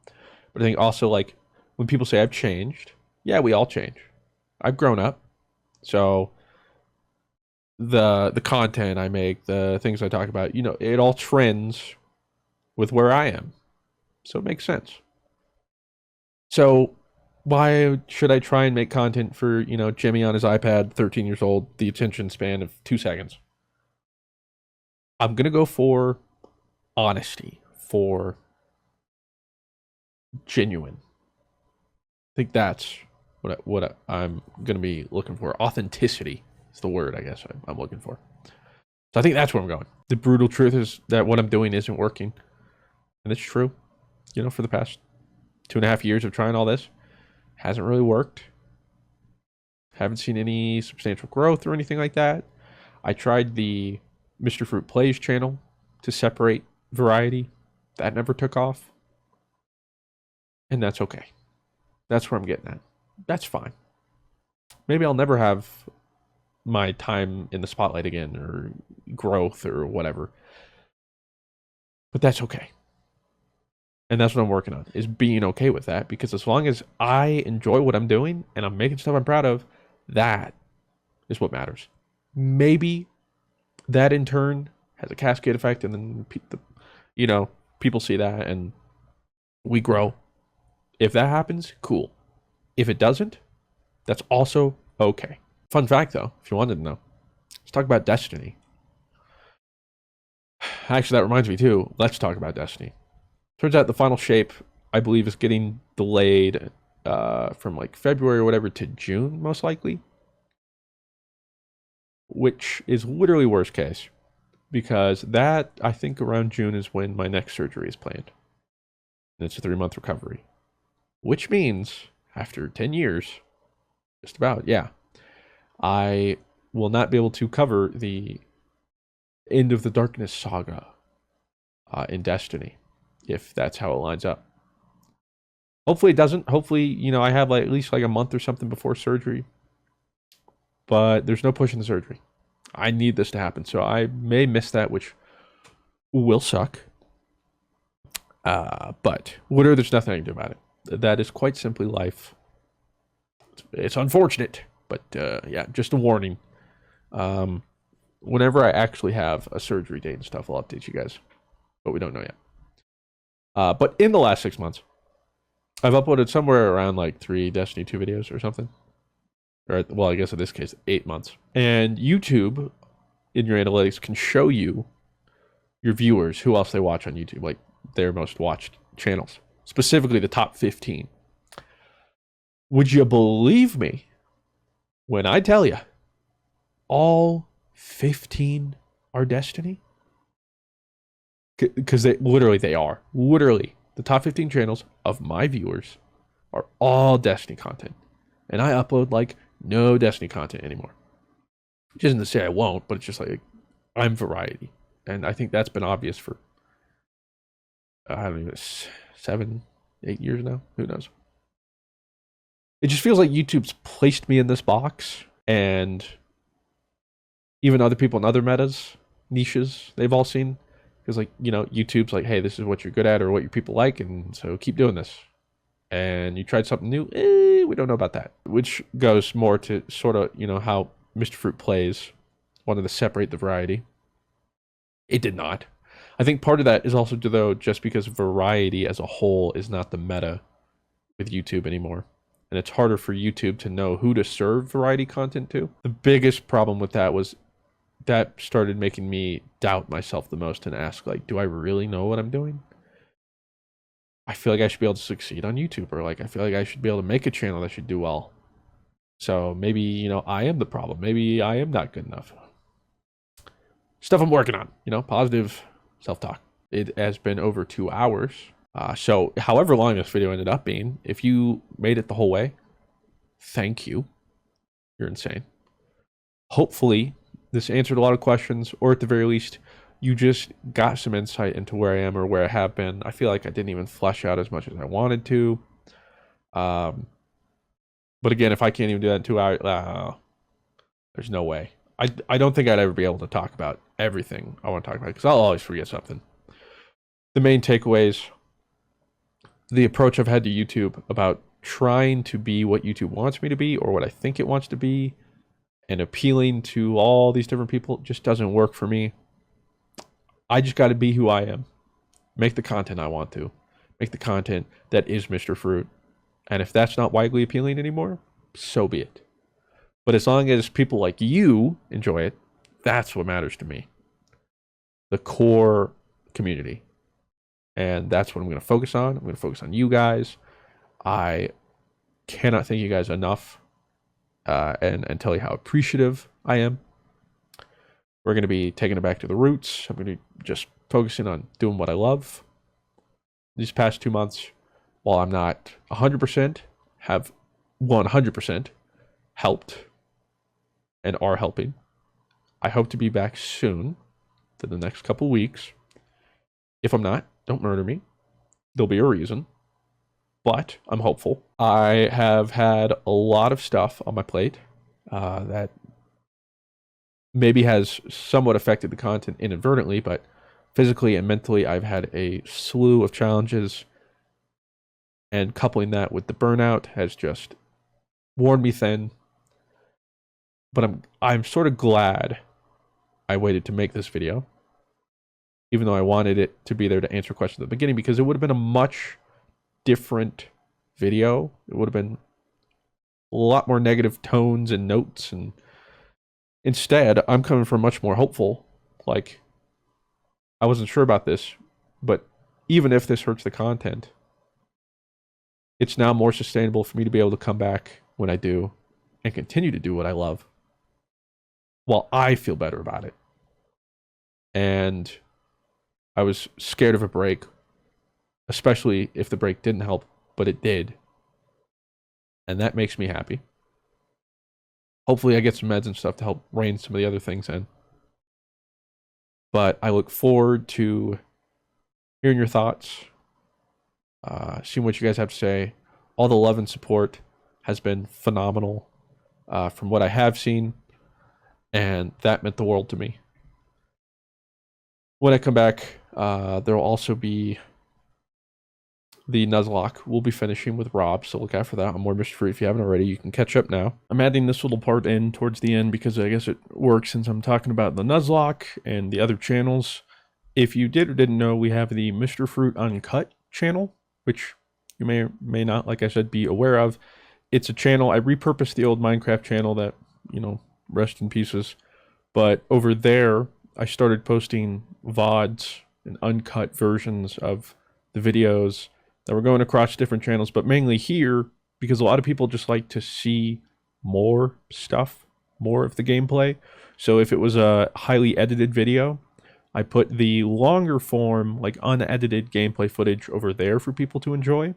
But I think also, like, when people say I've changed, yeah, we all change. I've grown up. So the content I make, the things I talk about, you know, it all trends with where I am. So it makes sense. So why should I try and make content for, you know, Jimmy on his iPad, 13 years old, the attention span of 2 seconds? I'm going to go for honesty, for genuine. I think that's what I'm going to be looking for. Authenticity is the word, I guess, I'm looking for. So I think that's where I'm going. The brutal truth is that what I'm doing isn't working. And it's true. You know, for the past 2.5 years of trying all this, hasn't really worked. Haven't seen any substantial growth or anything like that. I tried the Mr. Fruit Plays channel to separate variety. That never took off. And that's okay. That's where I'm getting at. That's fine. Maybe I'll never have my time in the spotlight again, or growth, or whatever. But that's okay. And that's what I'm working on, is being okay with that. Because as long as I enjoy what I'm doing and I'm making stuff I'm proud of, that is what matters. Maybe that in turn has a cascade effect, and then people see that and we grow. If that happens, cool. If it doesn't, that's also okay. Fun fact though, if you wanted to know, let's talk about Destiny. Actually, that reminds me too, let's talk about Destiny. Turns out the final shape, I believe, is getting delayed from like February or whatever to June, most likely. Which is literally worst case. Because that, I think around June is when my next surgery is planned. And it's a 3-month recovery. Which means, after 10 years, just about, yeah, I will not be able to cover the End of the Darkness saga in Destiny, if that's how it lines up. Hopefully it doesn't. Hopefully, I have like at least like a month or something before surgery. But there's no pushing the surgery. I need this to happen, so I may miss that, which will suck. But whatever, there's nothing I can do about it. That is quite simply life. It's unfortunate, but yeah, just a warning. Whenever I actually have a surgery date and stuff, I'll update you guys. But we don't know yet. But in the last 6 months, I've uploaded somewhere around like 3 Destiny 2 videos or something. Or, well, I guess in this case, 8 months. And YouTube, in your analytics, can show you your viewers, who else they watch on YouTube, like their most watched channels, specifically the top 15. Would you believe me when I tell you all 15 are Destiny? Because they are. Literally, the top 15 channels of my viewers are all Destiny content. And I upload like no Destiny content anymore. Which isn't to say I won't, but it's just like I'm variety. And I think that's been obvious for, I don't know, 7, 8 years now. Who knows? It just feels like YouTube's placed me in this box, and even other people in other metas, niches, they've all seen. Because, like, YouTube's like, hey, this is what you're good at or what your people like, and so keep doing this. And you tried something new, we don't know about that. Which goes more to sort of, how Mr. Fruit plays, wanted to separate the variety. It did not. I think part of that is also, though, just because variety as a whole is not the meta with YouTube anymore. And it's harder for YouTube to know who to serve variety content to. The biggest problem with that was that started making me doubt myself the most and ask, like, do I really know what I'm doing? I feel like I should be able to succeed on YouTube, or like I feel like I should be able to make a channel that should do well. So maybe, I am the problem. Maybe I am not good enough. Stuff I'm working on, positive self-talk. It has been over 2 hours. So however long this video ended up being, if you made it the whole way, thank you. You're insane. Hopefully this answered a lot of questions, or at the very least, you just got some insight into where I am or where I have been. I feel like I didn't even flesh out as much as I wanted to. But again, if I can't even do that in 2 hours, there's no way. I don't think I'd ever be able to talk about everything I want to talk about, because I'll always forget something. The main takeaways, the approach I've had to YouTube about trying to be what YouTube wants me to be, or what I think it wants to be, and appealing to all these different people, just doesn't work for me. I just got to be who I am. Make the content I want to. Make the content that is Mr. Fruit. And if that's not widely appealing anymore, so be it. But as long as people like you enjoy it, that's what matters to me. The core community. And that's what I'm going to focus on. I'm going to focus on you guys. I cannot thank you guys enough and tell you how appreciative I am. We're going to be taking it back to the roots. I'm going to be just focusing on doing what I love. These past 2 months, while I'm not 100%, have 100% helped and are helping. I hope to be back soon, to the next couple weeks. If I'm not, don't murder me. There'll be a reason. But I'm hopeful. I have had a lot of stuff on my plate that maybe has somewhat affected the content inadvertently, but physically and mentally, I've had a slew of challenges. And coupling that with the burnout has just worn me thin. But I'm sort of glad I waited to make this video, even though I wanted it to be there to answer questions at the beginning, because it would have been a much different video. It would have been a lot more negative tones and notes, and instead I'm coming from much more hopeful. Like, I wasn't sure about this, but even if this hurts the content, it's now more sustainable for me to be able to come back when I do and continue to do what I love while I feel better about it. And I was scared of a break, especially if the break didn't help, but it did. And that makes me happy. Hopefully I get some meds and stuff to help rein some of the other things in. But I look forward to hearing your thoughts, seeing what you guys have to say. All the love and support has been phenomenal from what I have seen, and that meant the world to me. When I come back, there will also be the Nuzlocke. We'll be finishing with Rob, so look out for that on More Mystery. If you haven't already, you can catch up now. I'm adding this little part in towards the end because I guess it works since I'm talking about the Nuzlocke and the other channels. If you did or didn't know, we have the Mr. Fruit Uncut channel, which you may or may not, like I said, be aware of. It's a channel. I repurposed the old Minecraft channel that, rest in pieces. But over there, I started posting VODs and uncut versions of the videos that were going across different channels, but mainly here because a lot of people just like to see more stuff, more of the gameplay. So if it was a highly edited video, I put the longer form, like unedited gameplay footage over there for people to enjoy.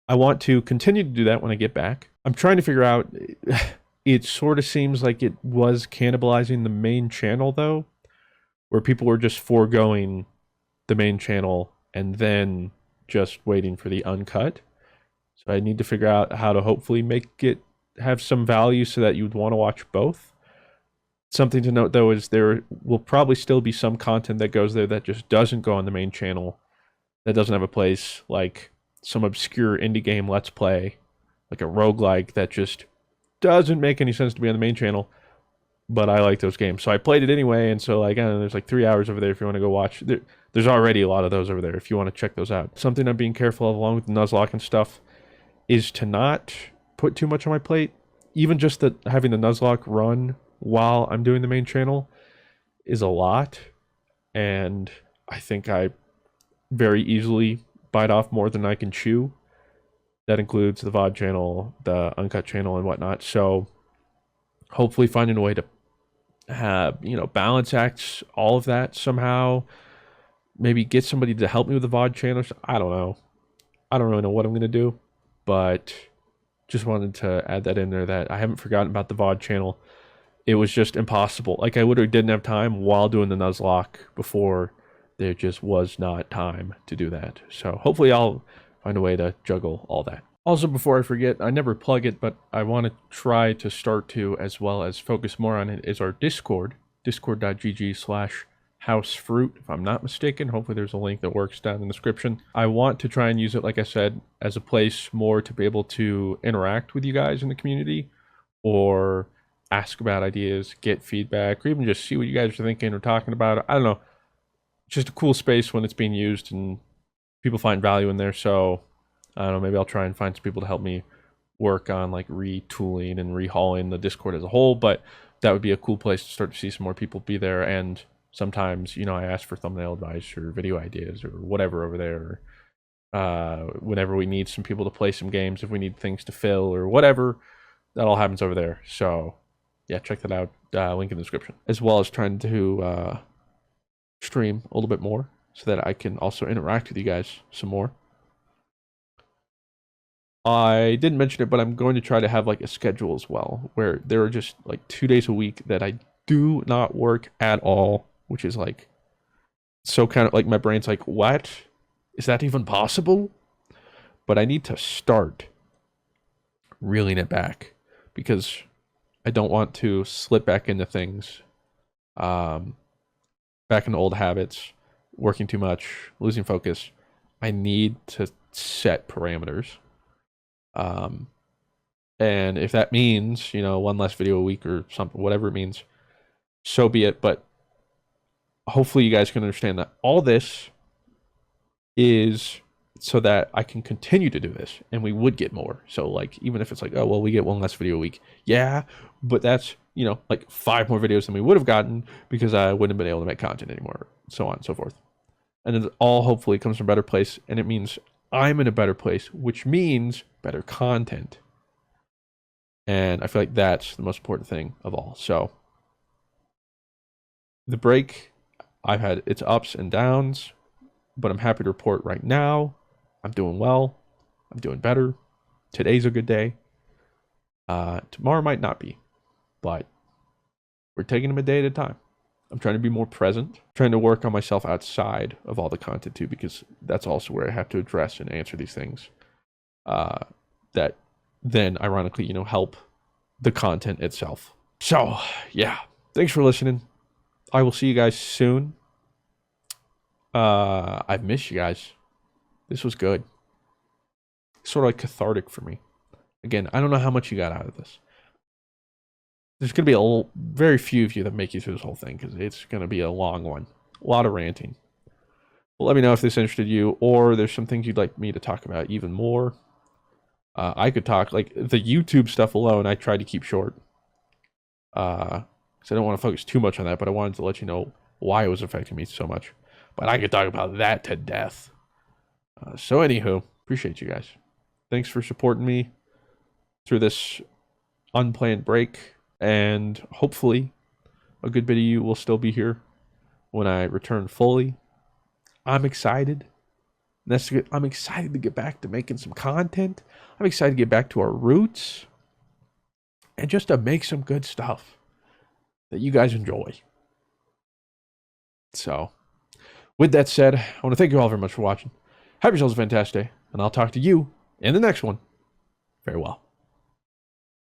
I want to continue to do that when I get back. I'm trying to figure out, it sort of seems like it was cannibalizing the main channel though, where people were just foregoing the main channel and then just waiting for the uncut. So I need to figure out how to hopefully make it have some value so that you'd want to watch both. Something to note though is there will probably still be some content that goes there that just doesn't go on the main channel, that doesn't have a place, like some obscure indie game let's play, like a roguelike that just doesn't make any sense to be on the main channel, but I like those games. So I played it anyway, and so like, I don't know, there's like 3 hours over there if you want to go watch. There's already a lot of those over there if you want to check those out. Something I'm being careful of along with the Nuzlocke and stuff is to not put too much on my plate. Even just having the Nuzlocke run while I'm doing the main channel is a lot, and I think I very easily bite off more than I can chew. That includes the VOD channel, the Uncut channel, and whatnot. So hopefully finding a way to have, balance acts all of that somehow. Maybe get somebody to help me with the VOD channel. I don't know. I don't really know what I'm going to do, but just wanted to add that in there that I haven't forgotten about the VOD channel. It was just impossible. Like, I literally didn't have time while doing the Nuzlocke before. There just was not time to do that. So hopefully I'll find a way to juggle all that. Also, before I forget, I never plug it, but I want to try to start to, as well as focus more on it, is our Discord, discord.gg/housefruit, if I'm not mistaken. Hopefully there's a link that works down in the description. I want to try and use it, like I said, as a place more to be able to interact with you guys in the community, or ask about ideas, get feedback, or even just see what you guys are thinking or talking about. I don't know. Just a cool space when it's being used and people find value in there. So I don't know, maybe I'll try and find some people to help me work on like retooling and rehauling the Discord as a whole, but that would be a cool place to start to see some more people be there. And sometimes, I ask for thumbnail advice or video ideas or whatever over there. Whenever we need some people to play some games, if we need things to fill or whatever, that all happens over there. So yeah, check that out. Link in the description. As well as trying to stream a little bit more so that I can also interact with you guys some more. I didn't mention it, but I'm going to try to have like a schedule as well, where there are just like 2 days a week that I do not work at all, which is like, so kind of like my brain's like, what? Is that even possible? But I need to start reeling it back because I don't want to slip back into things, back into old habits, working too much, losing focus. I need to set parameters. And if that means, one less video a week or something, whatever it means, so be it. But hopefully you guys can understand that all this is so that I can continue to do this and we would get more. So like, even if it's like, oh, well, we get one less video a week. Yeah, but that's, like 5 more videos than we would have gotten because I wouldn't have been able to make content anymore, so on and so forth. And it all hopefully comes from a better place. And it means I'm in a better place, which means better content. And I feel like that's the most important thing of all. So the break, I've had its ups and downs, but I'm happy to report right now I'm doing well. I'm doing better. Today's a good day. Tomorrow might not be, but we're taking them a day at a time. I'm trying to be more present, trying to work on myself outside of all the content too, because that's also where I have to address and answer these things. That then ironically, help the content itself. So yeah, thanks for listening. I will see you guys soon. I've missed you guys. This was good. Sort of like cathartic for me. Again, I don't know how much you got out of this. There's going to be very few of you that make you through this whole thing, because it's going to be a long one. A lot of ranting. Well, let me know if this interested you, or there's some things you'd like me to talk about even more. I could talk, like, the YouTube stuff alone, I tried to keep short. Because I don't want to focus too much on that, but I wanted to let you know why it was affecting me so much. But I could talk about that to death. So anywho, appreciate you guys. Thanks for supporting me through this unplanned break. And hopefully a good bit of you will still be here when I return fully. I'm excited. I'm excited to get back to making some content. I'm excited to get back to our roots. And just to make some good stuff that you guys enjoy. So, with that said, I want to thank you all very much for watching. Have yourselves a fantastic day, and I'll talk to you in the next one. Farewell.